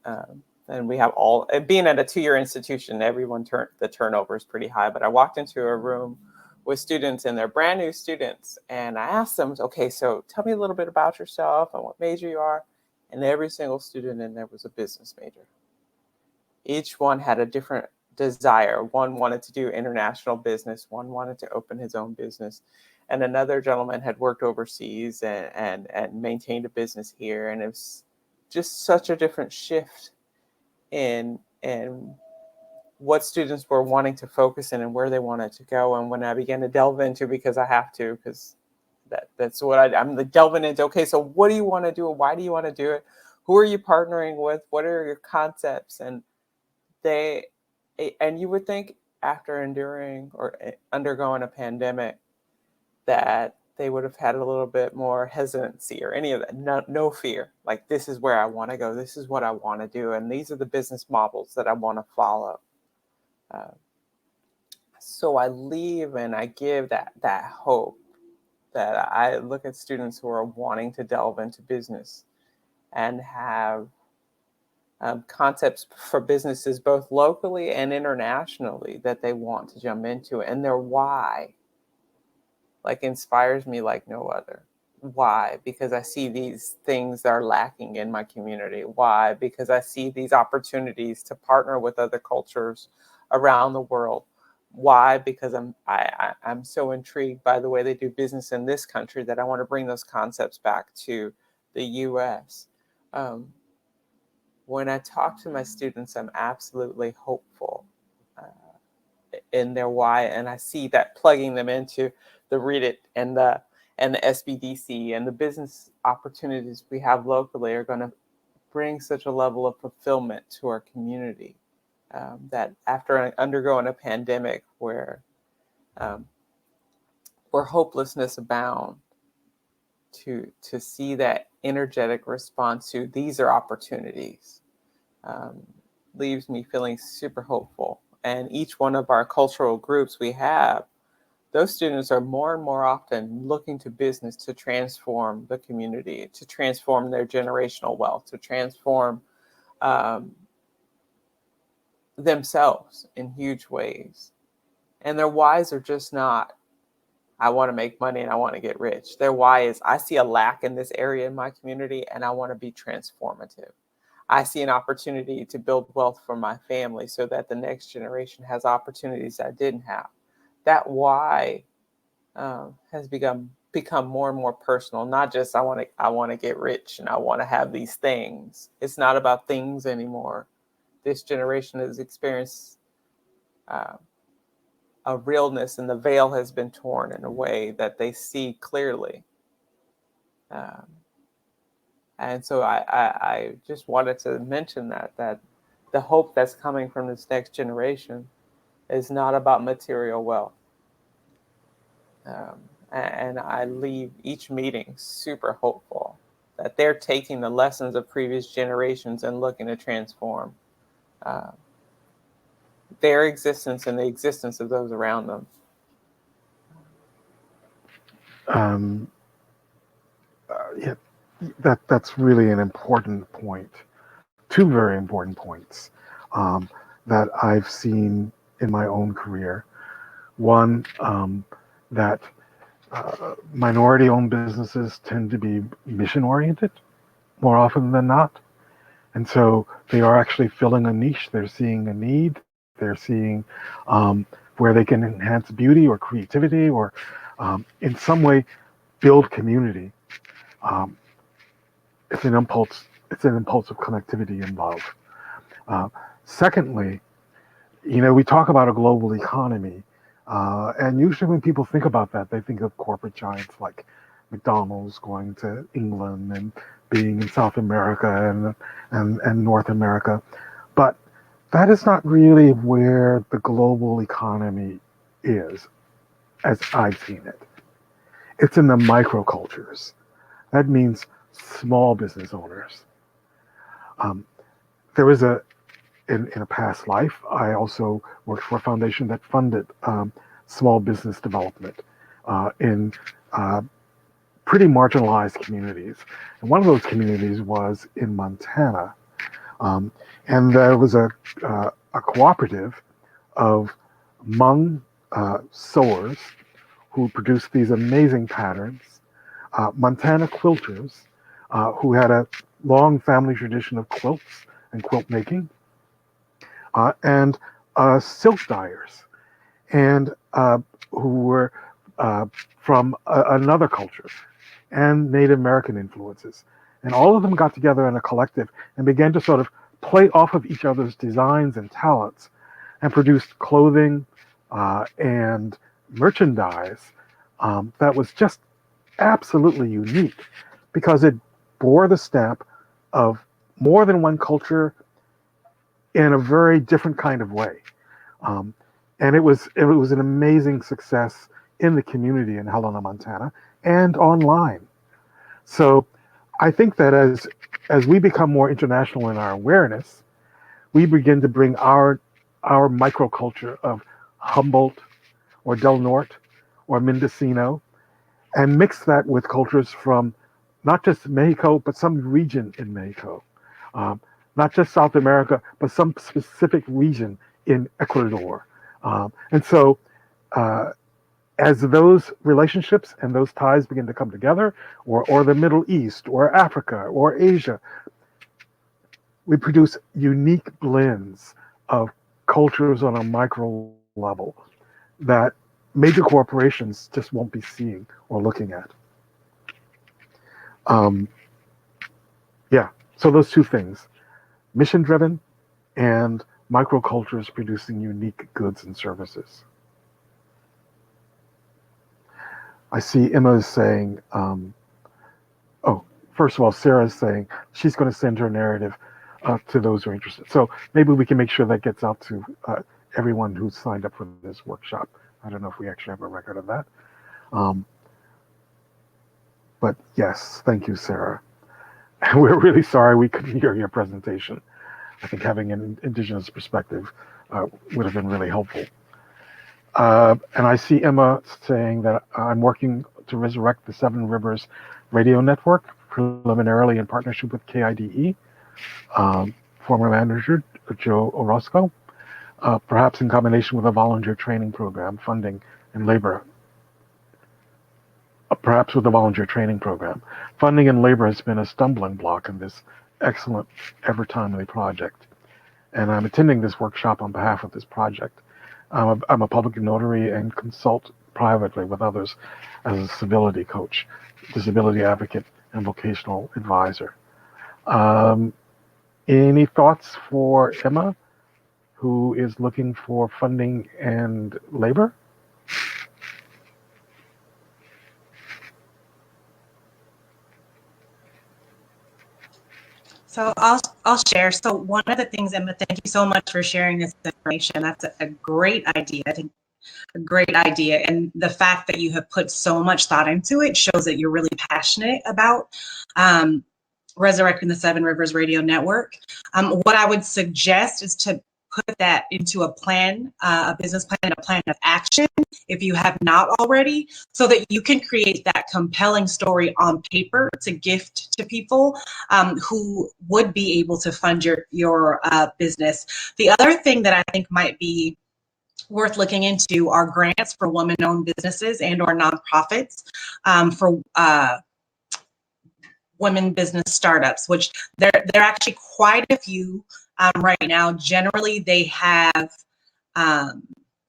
And we have all, being at a 2-year institution, the turnover is pretty high. But I walked into a room with students, and they're brand new students. And I asked them, okay, so tell me a little bit about yourself and what major you are. And every single student in there was a business major. Each one had a different desire. One wanted to do international business. One wanted to open his own business. And another gentleman had worked overseas and maintained a business here. And it was just such a different shift in what students were wanting to focus in and where they wanted to go. And when I began to delve into, because I have to, because that's what I'm delving into. Okay, so what do you want to do? Why do you want to do it? Who are you partnering with? What are your concepts? And you would think after enduring or undergoing a pandemic that they would have had a little bit more hesitancy or any of that, no fear. Like, this is where I want to go. This is what I want to do. And these are the business models that I want to follow. So I leave and I give that hope, that I look at students who are wanting to delve into business and have concepts for businesses both locally and internationally that they want to jump into, and their why inspires me like no other. Why? Because I see these things that are lacking in my community. Why? Because I see these opportunities to partner with other cultures around the world. Why? Because I'm so intrigued by the way they do business in this country that I want to bring those concepts back to the U.S. When I talk to my students, I'm absolutely hopeful in their why, and I see that plugging them into the read it and the and the SBDC and the business opportunities we have locally are going to bring such a level of fulfillment to our community that after undergoing a pandemic where hopelessness abound, to see that energetic response to these are opportunities leaves me feeling super hopeful. And each one of our cultural groups we have, those students are more and more often looking to business to transform the community, to transform their generational wealth, to transform themselves in huge ways. And their whys are just not, I want to make money and I want to get rich. Their why is, I see a lack in this area in my community and I want to be transformative. I see an opportunity to build wealth for my family so that the next generation has opportunities I didn't have. That why has become more and more personal. Not just I want to get rich and I want to have these things. It's not about things anymore. This generation has experienced a realness, and the veil has been torn in a way that they see clearly. And so I just wanted to mention that the hope that's coming from this next generation is not about material wealth. And I leave each meeting super hopeful that they're taking the lessons of previous generations and looking to transform their existence and the existence of those around them. Yeah, that's really an important point. Two very important points that I've seen in my own career. One, that minority-owned businesses tend to be mission-oriented more often than not. And so they are actually filling a niche. They're seeing a need. They're seeing where they can enhance beauty or creativity or in some way build community. It's an impulse. It's an impulse of connectivity and love. Secondly, we talk about a global economy, and usually when people think about that, they think of corporate giants like McDonald's going to England and being in South America and North America. But that is not really where the global economy is, as I've seen it. It's in the microcultures. That means small business owners. There was in a past life, I also worked for a foundation that funded small business development in pretty marginalized communities. And one of those communities was in Montana. And there was a cooperative of Hmong sewers who produced these amazing patterns, Montana quilters who had a long family tradition of quilts and quilt making, and silk dyers, and who were from another culture, and Native American influences. And all of them got together in a collective and began to sort of play off of each other's designs and talents and produced clothing and merchandise that was just absolutely unique because it bore the stamp of more than one culture in a very different kind of way. And it was an amazing success in the community in Helena, Montana, and online. So I think that as we become more international in our awareness, we begin to bring our microculture of Humboldt or Del Norte or Mendocino and mix that with cultures from not just Mexico, but some region in Mexico. Not just South America, but some specific region in Ecuador. And so as those relationships and those ties begin to come together, or the Middle East, or Africa, or Asia, we produce unique blends of cultures on a micro level that major corporations just won't be seeing or looking at. So those two things, mission-driven and microcultures producing unique goods and services. I see Emma's saying, oh, first of all, Sarah's saying she's going to send her narrative to those who are interested. So maybe we can make sure that gets out to everyone who's signed up for this workshop. I don't know if we actually have a record of that. But yes, thank you, Sarah. We're really sorry we couldn't hear your presentation. I think having an Indigenous perspective would have been really helpful. And I see Emma saying that I'm working to resurrect the Seven Rivers radio network, preliminarily in partnership with KIDE, former manager Joe Orozco, perhaps in combination with a volunteer training program, funding and labor. Perhaps with a volunteer training program. Funding and labor has been a stumbling block in this excellent, ever timely project. And I'm attending this workshop on behalf of this project. I'm a public notary and consult privately with others as a civility coach, disability advocate, and vocational advisor. Any thoughts for Emma, who is looking for funding and labor? So I'll share. So one of the things, Emma, thank you so much for sharing this information. That's a great idea. I think a great idea. And the fact that you have put so much thought into it shows that you're really passionate about resurrecting the Seven Rivers Radio Network. What I would suggest is to put that into a plan, a business plan, a plan of action, if you have not already, so that you can create that compelling story on paper to gift to people who would be able to fund your business. The other thing that I think might be worth looking into are grants for women-owned businesses and or nonprofits for women business startups, which there are actually quite a few right now. Generally, they have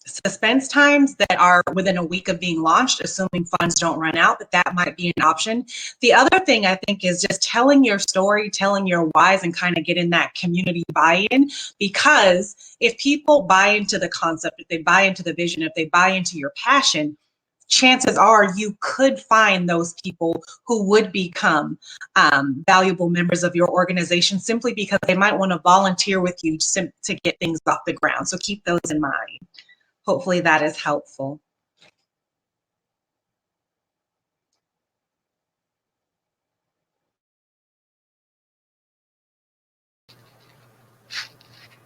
suspense times that are within a week of being launched, assuming funds don't run out, but that might be an option. The other thing I think is just telling your story, telling your whys, and kind of getting that community buy-in, because if people buy into the concept, if they buy into the vision, if they buy into your passion, chances are you could find those people who would become valuable members of your organization simply because they might want to volunteer with you to get things off the ground. So keep those in mind. Hopefully that is helpful.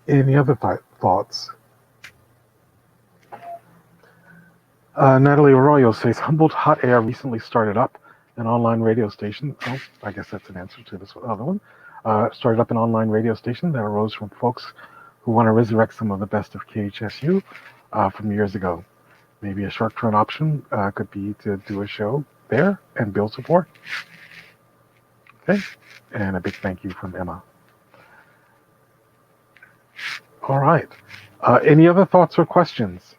Any other thoughts? Natalie Arroyo says, Humboldt Hot Air recently started up an online radio station. Oh, I guess that's an answer to this other one. Started up an online radio station that arose from folks who want to resurrect some of the best of KHSU from years ago. Maybe a short-term option could be to do a show there and build support. Okay, and a big thank you from Emma. All right. Any other thoughts or questions?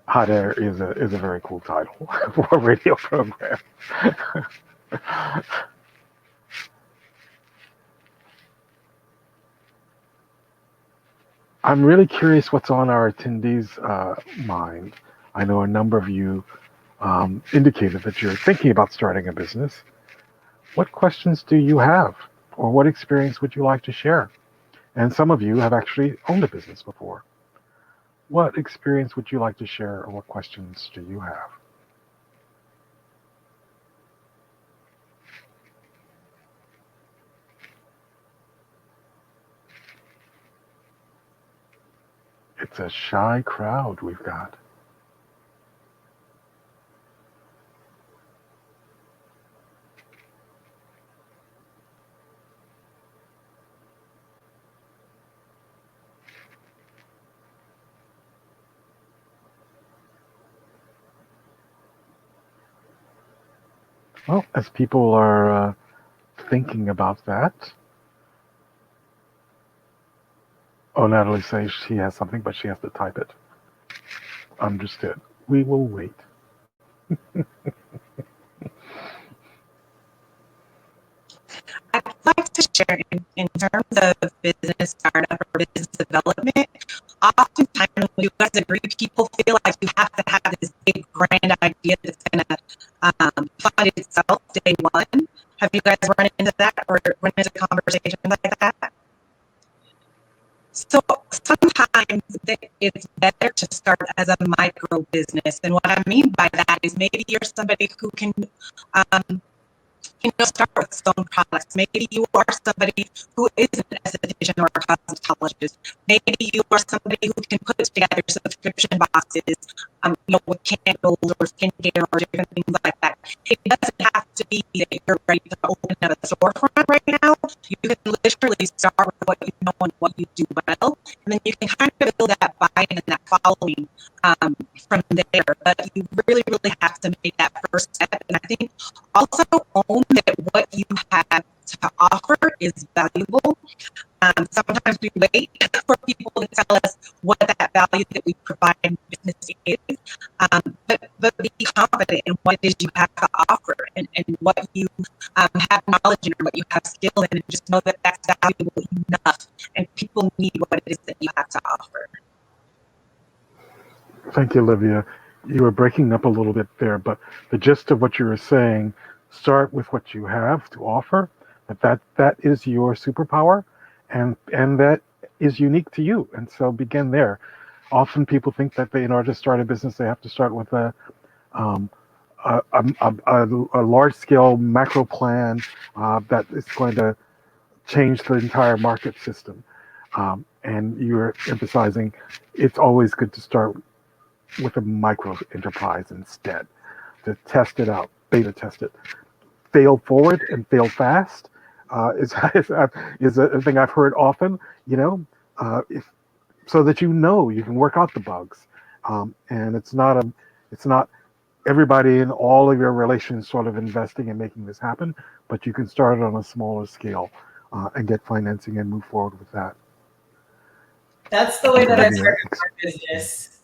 Hot Air is a very cool title for a radio program. I'm really curious what's on our attendees' mind. I know a number of you indicated that you're thinking about starting a business. What questions do you have, or what experience would you like to share? And some of you have actually owned a business before. What experience would you like to share, or what questions do you have? It's a shy crowd we've got. Well, as people are thinking about that, oh, Natalie says she has something, but she has to type it. Understood. We will wait. I'd like to share in terms of business startup or business development, oftentimes when you guys agree, people feel like you have to have this big grand idea that's going to fund itself day one. Have you guys run into that or run into conversations like that? So sometimes it's better to start as a micro business. And what I mean by that is maybe you're somebody who can start with some products. Maybe you are somebody who isn't an esthetician or a cosmetologist. Maybe you are somebody who can put together subscription boxes, with candles or skincare or different things like that. It doesn't have to be that you're ready to open up a storefront right now. You can literally start with what you know and what you do well, and then you can kind of build that buy-in and that following from there. But you really, really have to make that first step. And I think also own that what you have to offer is valuable. Sometimes we wait for people to tell us what that value that we provide in business is, but be confident in what it is you have to offer and what you have knowledge in or what you have skill in, and just know that that's valuable enough and people need what it is that you have to offer. Thank you, Levia. You were breaking up a little bit there, but the gist of what you were saying, start with what you have to offer, that is your superpower, and that is unique to you. And so begin there. Often people think that in order to start a business, they have to start with a large-scale macro plan that is going to change the entire market system. And you're emphasizing it's always good to start with a micro enterprise instead, to test it out, beta test it. Fail forward and fail fast is a thing I've heard often, so that you can work out the bugs. And it's not everybody in all of your relations sort of investing and making this happen, but you can start it on a smaller scale and get financing and move forward with that. That's the way that I started my business.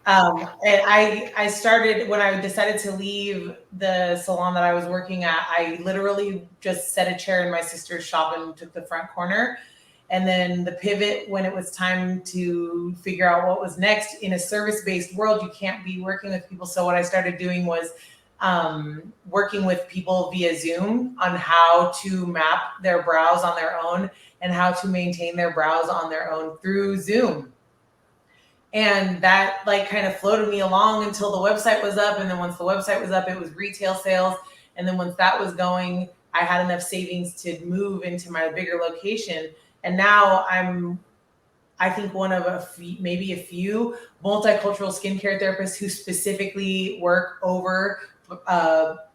And I started when I decided to leave the salon that I was working at. I literally just set a chair in my sister's shop and took the front corner. And then the pivot, when it was time to figure out what was next in a service-based world, you can't be working with people. So what I started doing was working with people via Zoom on how to map their brows on their own and how to maintain their brows on their own through Zoom. And that kind of floated me along until the website was up. And then once the website was up, it was retail sales. And then once that was going, I had enough savings to move into my bigger location. And now I think one of maybe a few multicultural skincare therapists who specifically work over,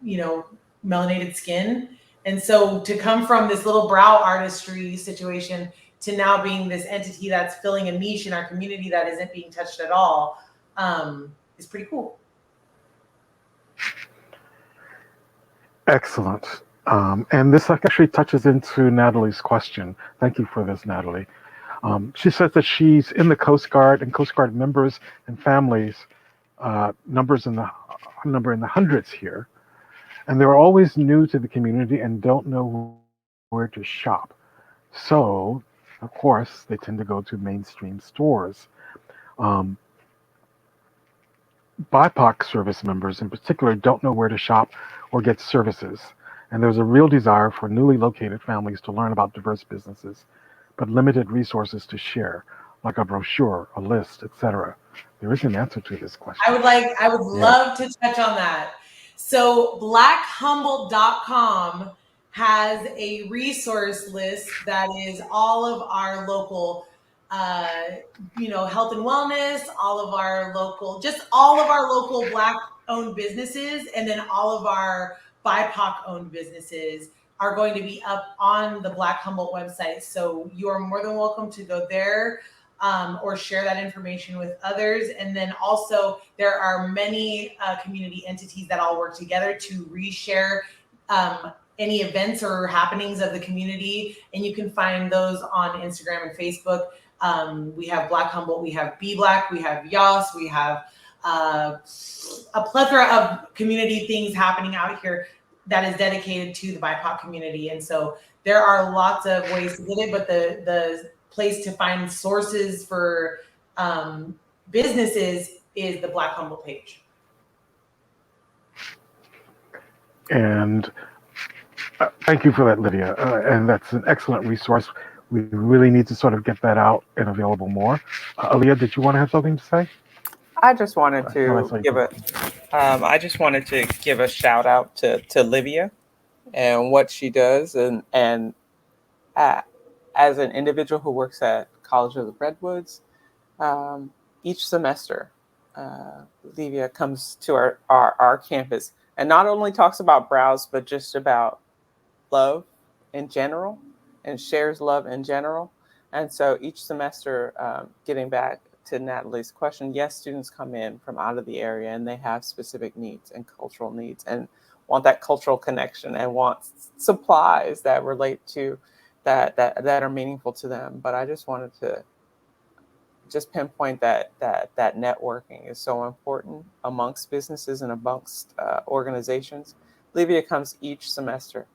melanated skin. And so to come from this little brow artistry situation to now being this entity that's filling a niche in our community that isn't being touched at all is pretty cool. Excellent. And this actually touches into Natalie's question. Thank you for this, Natalie. She says that she's in the Coast Guard, and Coast Guard members and families, number in the hundreds here, and they're always new to the community and don't know where to shop. So, of course, they tend to go to mainstream stores. BIPOC service members in particular don't know where to shop or get services. And there's a real desire for newly located families to learn about diverse businesses, but limited resources to share, like a brochure, a list, etc. There is an answer to this question. I would love to touch on that. So blackhumboldt.com has a resource list that is all of our local health and wellness, all of our local Black owned businesses, and then all of our BIPOC owned businesses are going to be up on the Black Humboldt website. So you are more than welcome to go there or share that information with others. And then also there are many community entities that all work together to reshare any events or happenings of the community. And you can find those on Instagram and Facebook. We have Black Humboldt, we have Be Black, we have Yas, we have a plethora of community things happening out here that is dedicated to the BIPOC community. And so there are lots of ways to get it, but the place to find sources for businesses is the Black Humboldt page. And thank you for that, Lydia. And that's an excellent resource. We really need to sort of get that out and available more. Aaliyah, did you want to have something to say? I just wanted I saw to you give go. a shout out to Levia and what she does, and as an individual who works at College of the Redwoods, each semester, Levia comes to our campus and not only talks about Browse, but just about love in general and shares love in general. And so each semester, getting back to Natalie's question, yes, students come in from out of the area and they have specific needs and cultural needs and want that cultural connection and want supplies that relate to that are meaningful to them. But I just wanted to just pinpoint that networking is so important amongst businesses and amongst organizations. Levia comes each semester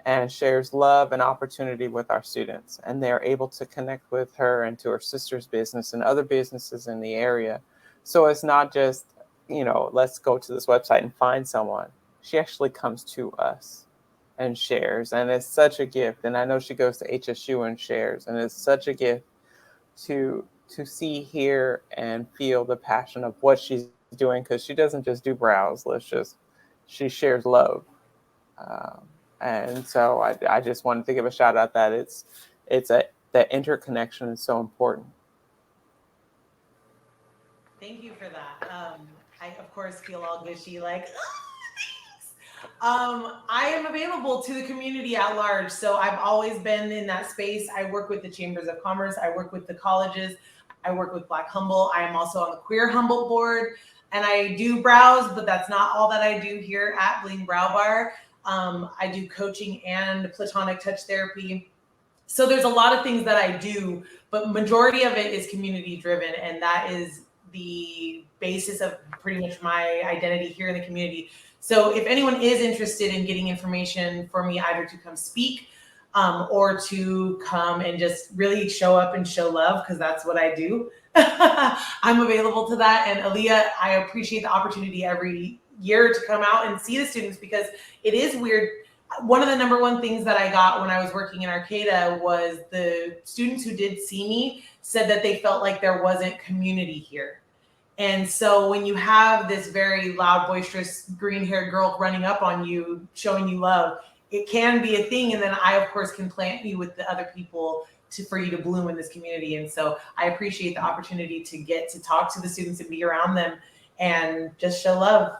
and shares love and opportunity with our students. And they're able to connect with her and to her sister's business and other businesses in the area. So it's not just, let's go to this website and find someone. She actually comes to us and shares. And it's such a gift. And I know she goes to HSU and shares. And it's such a gift to see, hear, and feel the passion of what she's doing, because she doesn't just do Browse. She shares love. And so I just wanted to give a shout out that that interconnection is so important. Thank you for that. I of course feel all gushy, like, I am available to the community at large. So I've always been in that space. I work with the Chambers of Commerce. I work with the colleges. I work with Black Humboldt. I am also on the Queer Humboldt board, and I do Browse, but that's not all that I do here at Bling Brow Bar. I do coaching and platonic touch therapy. So there's a lot of things that I do, but majority of it is community driven. And that is the basis of pretty much my identity here in the community. So if anyone is interested in getting information for me, either to come speak or to come and just really show up and show love, because that's what I do, I'm available to that. And Aaliyah, I appreciate the opportunity every year to come out and see the students, because it is weird. One of the number one things that I got when I was working in Arcata was the students who did see me said that they felt like there wasn't community here. And so when you have this very loud, boisterous, green-haired girl running up on you, showing you love, it can be a thing. And then I, of course, can plant you with the other people for you to bloom in this community. And so I appreciate the opportunity to get to talk to the students and be around them and just show love.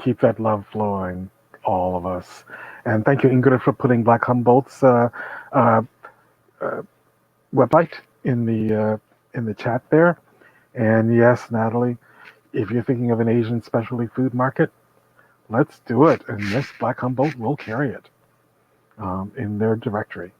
Keep that love flowing, all of us. And thank you, Ingrid, for putting Black Humboldt's website in the chat there. And yes, Natalie, if you're thinking of an Asian specialty food market, let's do it. And yes, Black Humboldt will carry it in their directory.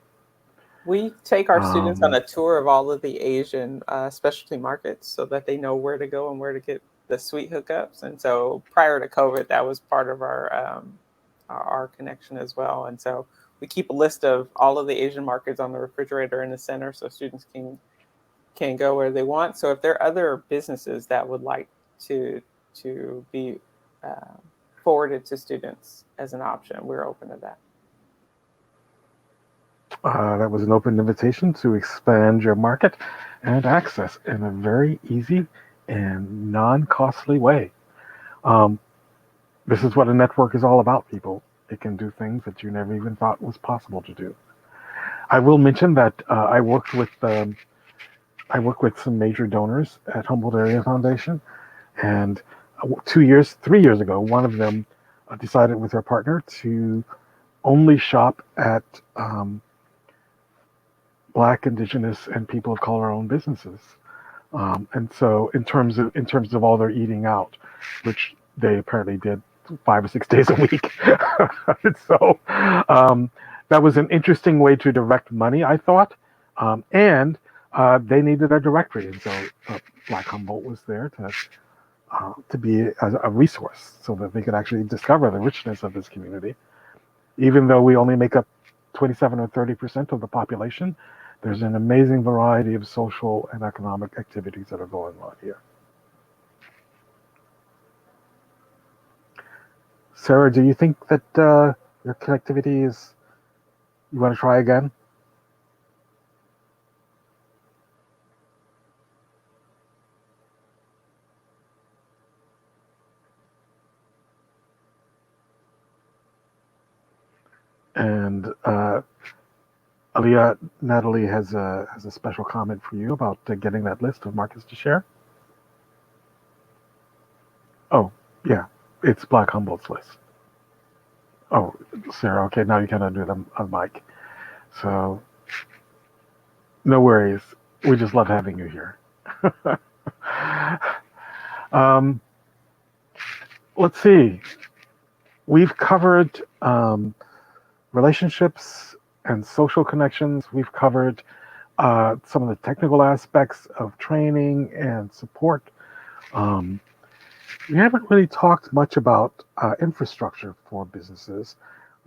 We take our students on a tour of all of the Asian specialty markets so that they know where to go and where to get the sweet hookups. And so prior to COVID, that was part of our connection as well. And so we keep a list of all of the Asian markets on the refrigerator in the center so students can go where they want. So if there are other businesses that would like to be forwarded to students as an option, we're open to that. That was an open invitation to expand your market and access in a very easy and non-costly way. This is what a network is all about, people. It can do things that you never even thought was possible to do. I will mention that I work with some major donors at Humboldt Area Foundation, and 3 years ago, one of them decided with her partner to only shop at Black, Indigenous, and people of color-owned businesses. And so, in terms of all their eating out, which they apparently did 5 or 6 days a week, so that was an interesting way to direct money, I thought. And they needed a directory, and so Black Humboldt was there to be a resource, so that they could actually discover the richness of this community even though we only make up 27 or 30% of the population, there's an amazing variety of social and economic activities that are going on here. Sarah, do you think that your connectivity is, you want to try again? And Aliyah, Natalie has a special comment for you about getting that list of markets to share. Oh, yeah, it's Black Humboldt's list. Oh, Sarah, okay, now you can undo them on mic. So, no worries. We just love having you here. Let's see. We've covered relationships and social connections. We've covered some of the technical aspects of training and support. We haven't really talked much about infrastructure for businesses.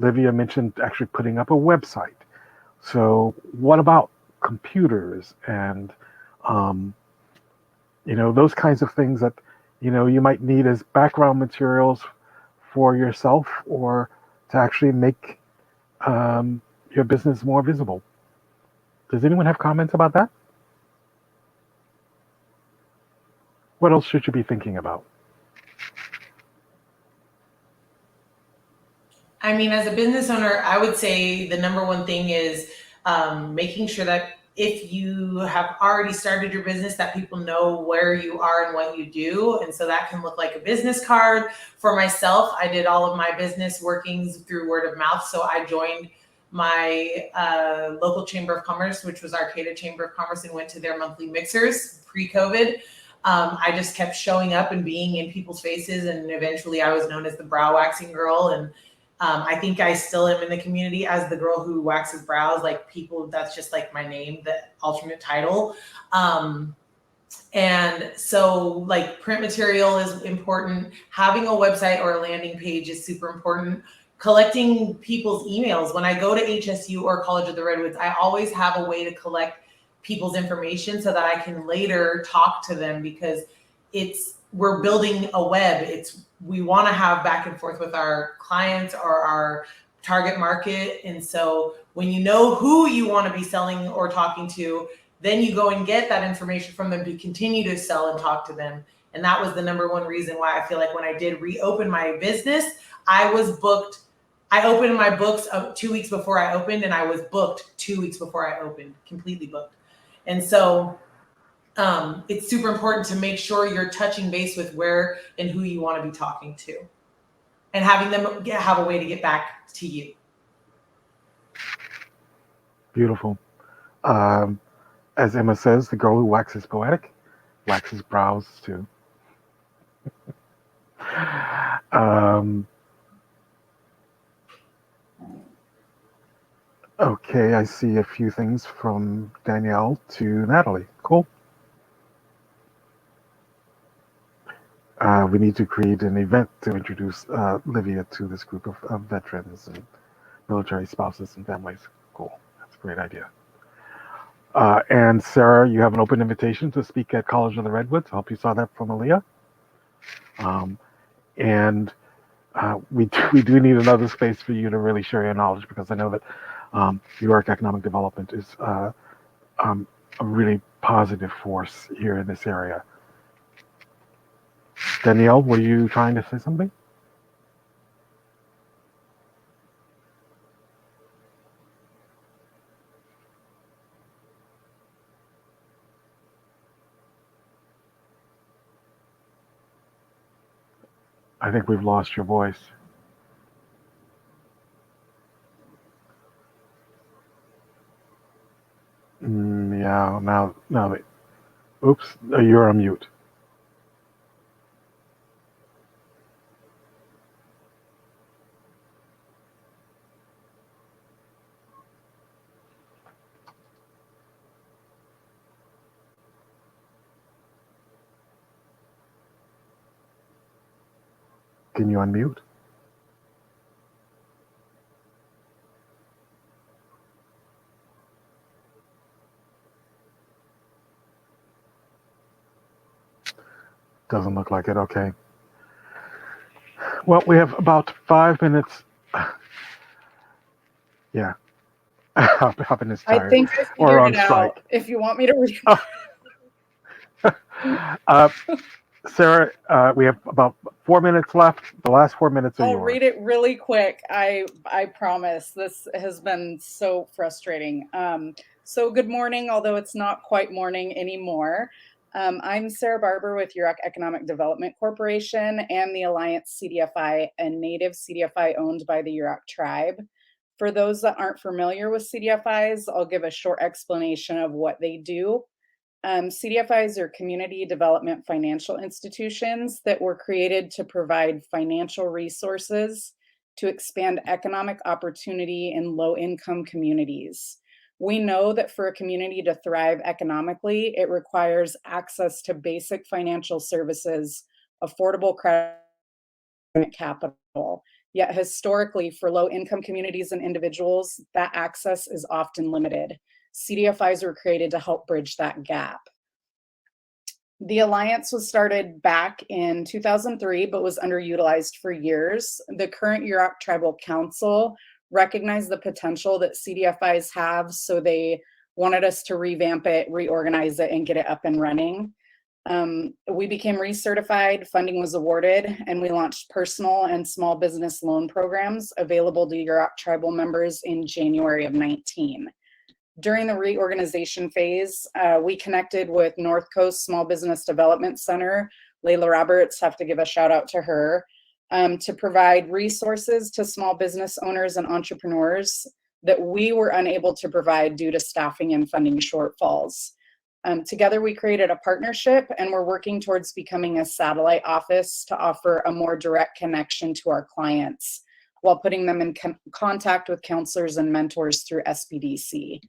Levia mentioned actually putting up a website. So what about computers and those kinds of things that you might need as background materials for yourself or to actually make your business more visible? Does anyone have comments about that? What else should you be thinking about? I mean, as a business owner, I would say the number one thing is making sure that if you have already started your business, that people know where you are and what you do. And so that can look like a business card. For myself, I did all of my business workings through word of mouth. So I joined my local Chamber of Commerce, which was Arcata Chamber of Commerce, and went to their monthly mixers pre-COVID. I just kept showing up and being in people's faces. And eventually I was known as the brow waxing girl. And I think I still am in the community as the girl who waxes brows. Like people, that's just like my name, the alternate title. And so like print material is important. Having a website or a landing page is super important. Collecting people's emails. When I go to HSU or College of the Redwoods, I always have a way to collect people's information so that I can later talk to them, because we're building a web. We want to have back and forth with our clients or our target market. And so when you know who you want to be selling or talking to, then you go and get that information from them to continue to sell and talk to them. And that was the number one reason why I feel like when I did reopen my business, I was booked. I opened my books 2 weeks before I opened, and I was booked 2 weeks before I opened, completely booked. And so it's super important to make sure you're touching base with where and who you want to be talking to, and having them have a way to get back to you. Beautiful. As Emma says, the girl who waxes poetic, waxes brows too. Okay, I see a few things from Danielle to Natalie. Cool. We need to create an event to introduce Levia to this group of veterans and military spouses and families. Cool. That's a great idea. And Sarah, you have an open invitation to speak at College of the Redwoods. I hope you saw that from Aaliyah. And we do need another space for you to really share your knowledge, because I know that New York economic development is a really positive force here in this area. Danielle, were you trying to say something? I think we've lost your voice. Yeah, now, oops, you're on mute. Can you unmute? Doesn't look like it. Okay. Well, we have about 5 minutes. Yeah. Hopping is I tired think I or figured on it out. strike. If you want me to read, Uh, Sarah, we have about 4 minutes left. The last 4 minutes are I'll yours. read it really quick. I promise. This has been so frustrating. So good morning, although it's not quite morning anymore. I'm Sarah Barber with Yurok Economic Development Corporation and the Alliance CDFI, a native CDFI owned by the Yurok tribe. For those that aren't familiar with CDFIs, I'll give a short explanation of what they do. CDFIs are community development financial institutions that were created to provide financial resources to expand economic opportunity in low-income communities. We know that for a community to thrive economically, it requires access to basic financial services, affordable credit, capital. Yet historically, for low-income communities and individuals, that access is often limited. CDFIs were created to help bridge that gap. The Alliance was started back in 2003, but was underutilized for years. The current Yurok Tribal Council recognized the potential that CDFIs have, so they wanted us to revamp it, reorganize it, and get it up and running. We became recertified, funding was awarded, and we launched personal and small business loan programs available to Yurok Tribal members in January of 19. During the reorganization phase, we connected with North Coast Small Business Development Center, Layla Roberts, have to give a shout out to her, to provide resources to small business owners and entrepreneurs that we were unable to provide due to staffing and funding shortfalls. Together we created a partnership and we're working towards becoming a satellite office to offer a more direct connection to our clients while putting them in contact with counselors and mentors through SBDC.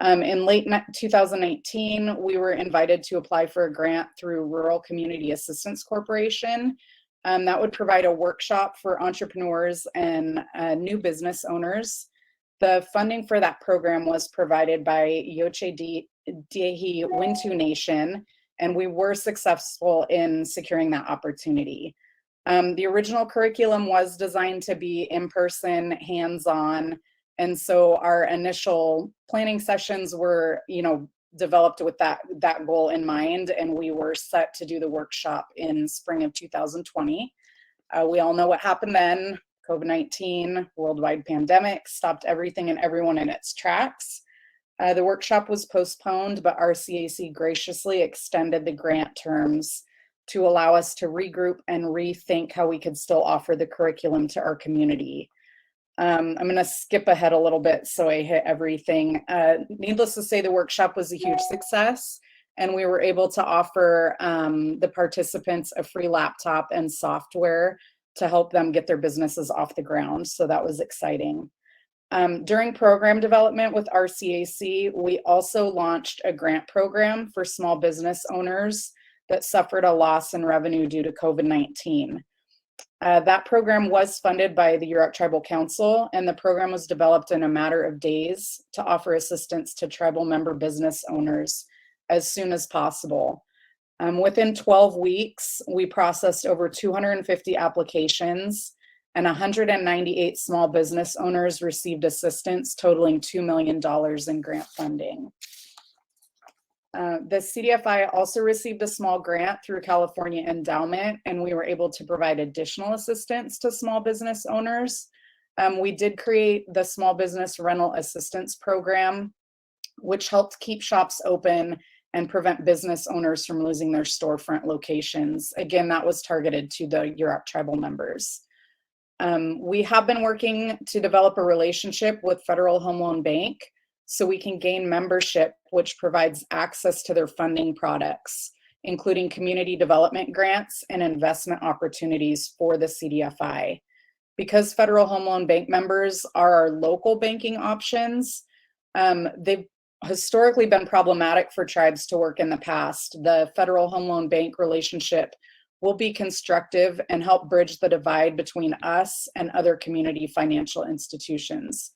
In late 2018, we were invited to apply for a grant through Rural Community Assistance Corporation. That would provide a workshop for entrepreneurs and new business owners. The funding for that program was provided by Yoche Dehi Wintu Nation, and we were successful in securing that opportunity. The original curriculum was designed to be in-person, hands-on, and so our initial planning sessions were, developed with that goal in mind, and we were set to do the workshop in spring of 2020. We all know what happened then. COVID-19, worldwide pandemic, stopped everything and everyone in its tracks. The workshop was postponed, but RCAC graciously extended the grant terms to allow us to regroup and rethink how we could still offer the curriculum to our community. I'm going to skip ahead a little bit so I hit everything. Needless to say, the workshop was a huge success, and we were able to offer the participants a free laptop and software to help them get their businesses off the ground. So that was exciting. During program development with RCAC, we also launched a grant program for small business owners that suffered a loss in revenue due to COVID-19. That program was funded by the Yurok Tribal Council, and the program was developed in a matter of days to offer assistance to tribal member business owners as soon as possible. Within 12 weeks, we processed over 250 applications, and 198 small business owners received assistance totaling $2 million in grant funding. The CDFI also received a small grant through California Endowment, and we were able to provide additional assistance to small business owners. We did create the Small Business Rental Assistance Program, which helped keep shops open and prevent business owners from losing their storefront locations. Again, that was targeted to the Yurok tribal members. We have been working to develop a relationship with Federal Home Loan Bank so we can gain membership, which provides access to their funding products, including community development grants and investment opportunities for the CDFI. Because Federal Home Loan Bank members are our local banking options, they've historically been problematic for tribes to work in the past. The Federal Home Loan Bank relationship will be constructive and help bridge the divide between us and other community financial institutions.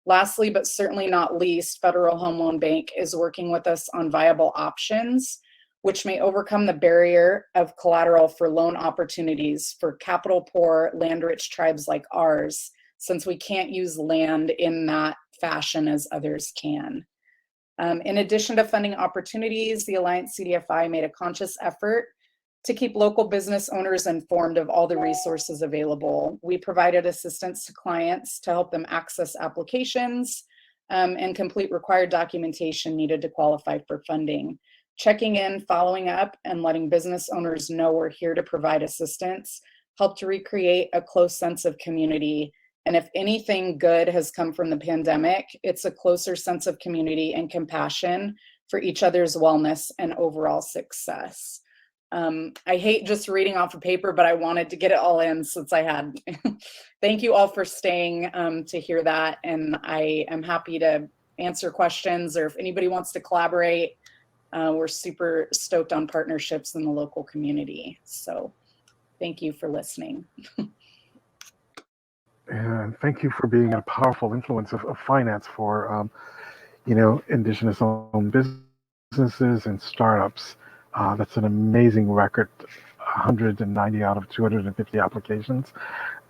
Lastly, but certainly not least, Federal Home Loan Bank is working with us on viable options which may overcome the barrier of collateral for loan opportunities for capital poor, land-rich tribes like ours, since we can't use land in that fashion as others can. In addition to funding opportunities, the Alliance CDFI made a conscious effort to keep local business owners informed of all the resources available. We provided assistance to clients to help them access applications and complete required documentation needed to qualify for funding. Checking in, following up, and letting business owners know we're here to provide assistance helped to recreate a close sense of community. And if anything good has come from the pandemic, it's a closer sense of community and compassion for each other's wellness and overall success. I hate just reading off a paper, but I wanted to get it all in since I had. Thank you all for staying to hear that. And I am happy to answer questions, or if anybody wants to collaborate, we're super stoked on partnerships in the local community. So thank you for listening. And thank you for being a powerful influence of finance for, Indigenous-owned businesses and startups. That's an amazing record, 190 out of 250 applications.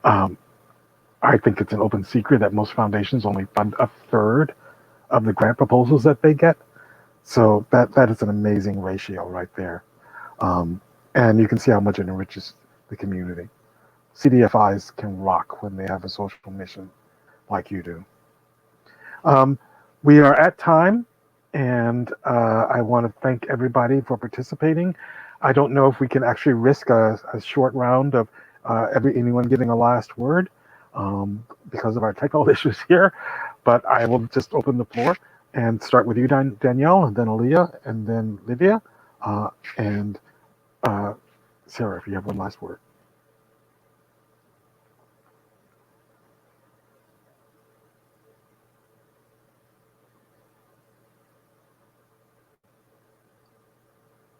I think it's an open secret that most foundations only fund a third of the grant proposals that they get. So that is an amazing ratio right there. And you can see how much it enriches the community. CDFIs can rock when they have a social mission like you do. We are at time, and I want to thank everybody for participating. I don't know if we can actually risk a short round of anyone giving a last word because of our technical issues here, but I will just open the floor and start with you, Danielle, and then Aaliyah, and then Levia, and Sarah, if you have one last word.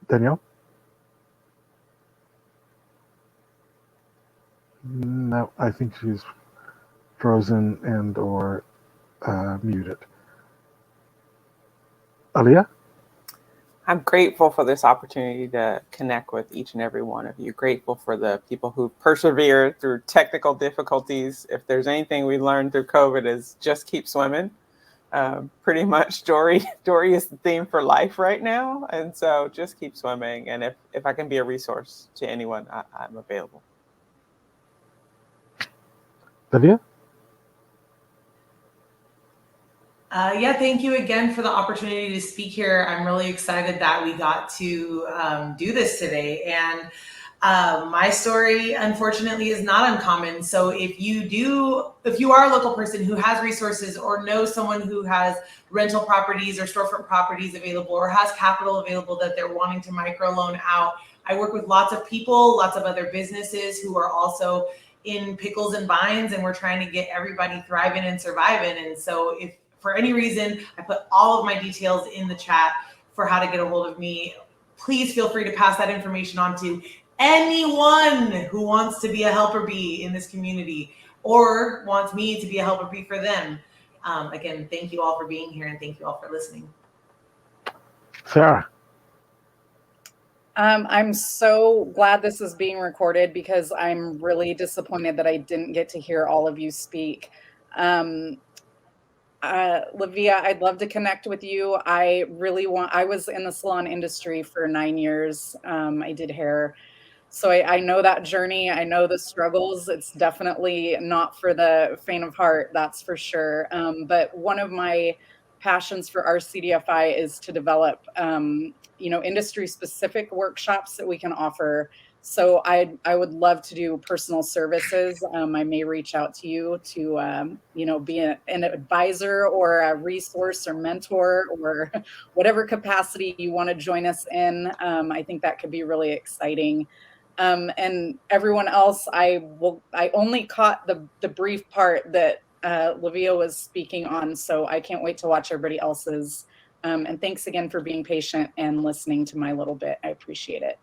Danielle? No, I think she's frozen and or muted. Aaliyah? I'm grateful for this opportunity to connect with each and every one of you. Grateful for the people who persevered through technical difficulties. If there's anything we learned through COVID is just keep swimming. Pretty much Dory is the theme for life right now. And so just keep swimming. And if I can be a resource to anyone, I'm available. Levia? Yeah, thank you again for the opportunity to speak here. I'm really excited that we got to do this today. And my story, unfortunately, is not uncommon. So if you are a local person who has resources or knows someone who has rental properties or storefront properties available or has capital available that they're wanting to microloan out, I work with lots of people, lots of other businesses who are also in pickles and binds, and we're trying to get everybody thriving and surviving. And so if for any reason, I put all of my details in the chat for how to get a hold of me. Please feel free to pass that information on to anyone who wants to be a helper bee in this community or wants me to be a helper bee for them. Again, thank you all for being here and thank you all for listening. Sarah? I'm so glad this is being recorded because I'm really disappointed that I didn't get to hear all of you speak. Levia, I'd love to connect with you. I was in the salon industry for 9 years. I did hair. So I know that journey. I know the struggles. It's definitely not for the faint of heart, that's for sure. But one of my passions for our CDFI is to develop, industry specific workshops that we can offer. So I would love to do personal services. I may reach out to you to, be an advisor or a resource or mentor or whatever capacity you want to join us in. I think that could be really exciting. And everyone else, I only caught the brief part that Levia was speaking on. So I can't wait to watch everybody else's. And thanks again for being patient and listening to my little bit. I appreciate it.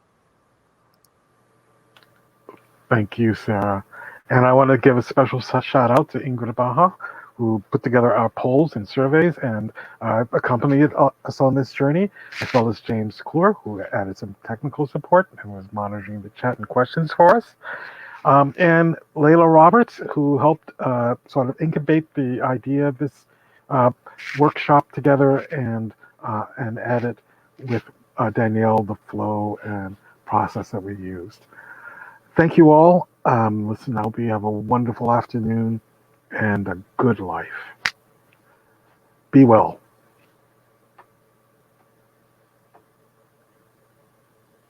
Thank you, Sarah. And I want to give a special shout out to Ingrid Baja who put together our polls and surveys and accompanied us on this journey, as well as James Kluwer, who added some technical support and was monitoring the chat and questions for us. And Layla Roberts, who helped sort of incubate the idea of this workshop together and edit with Danielle the flow and process that we used. Thank you all. Listen, I hope you have a wonderful afternoon and a good life. Be well.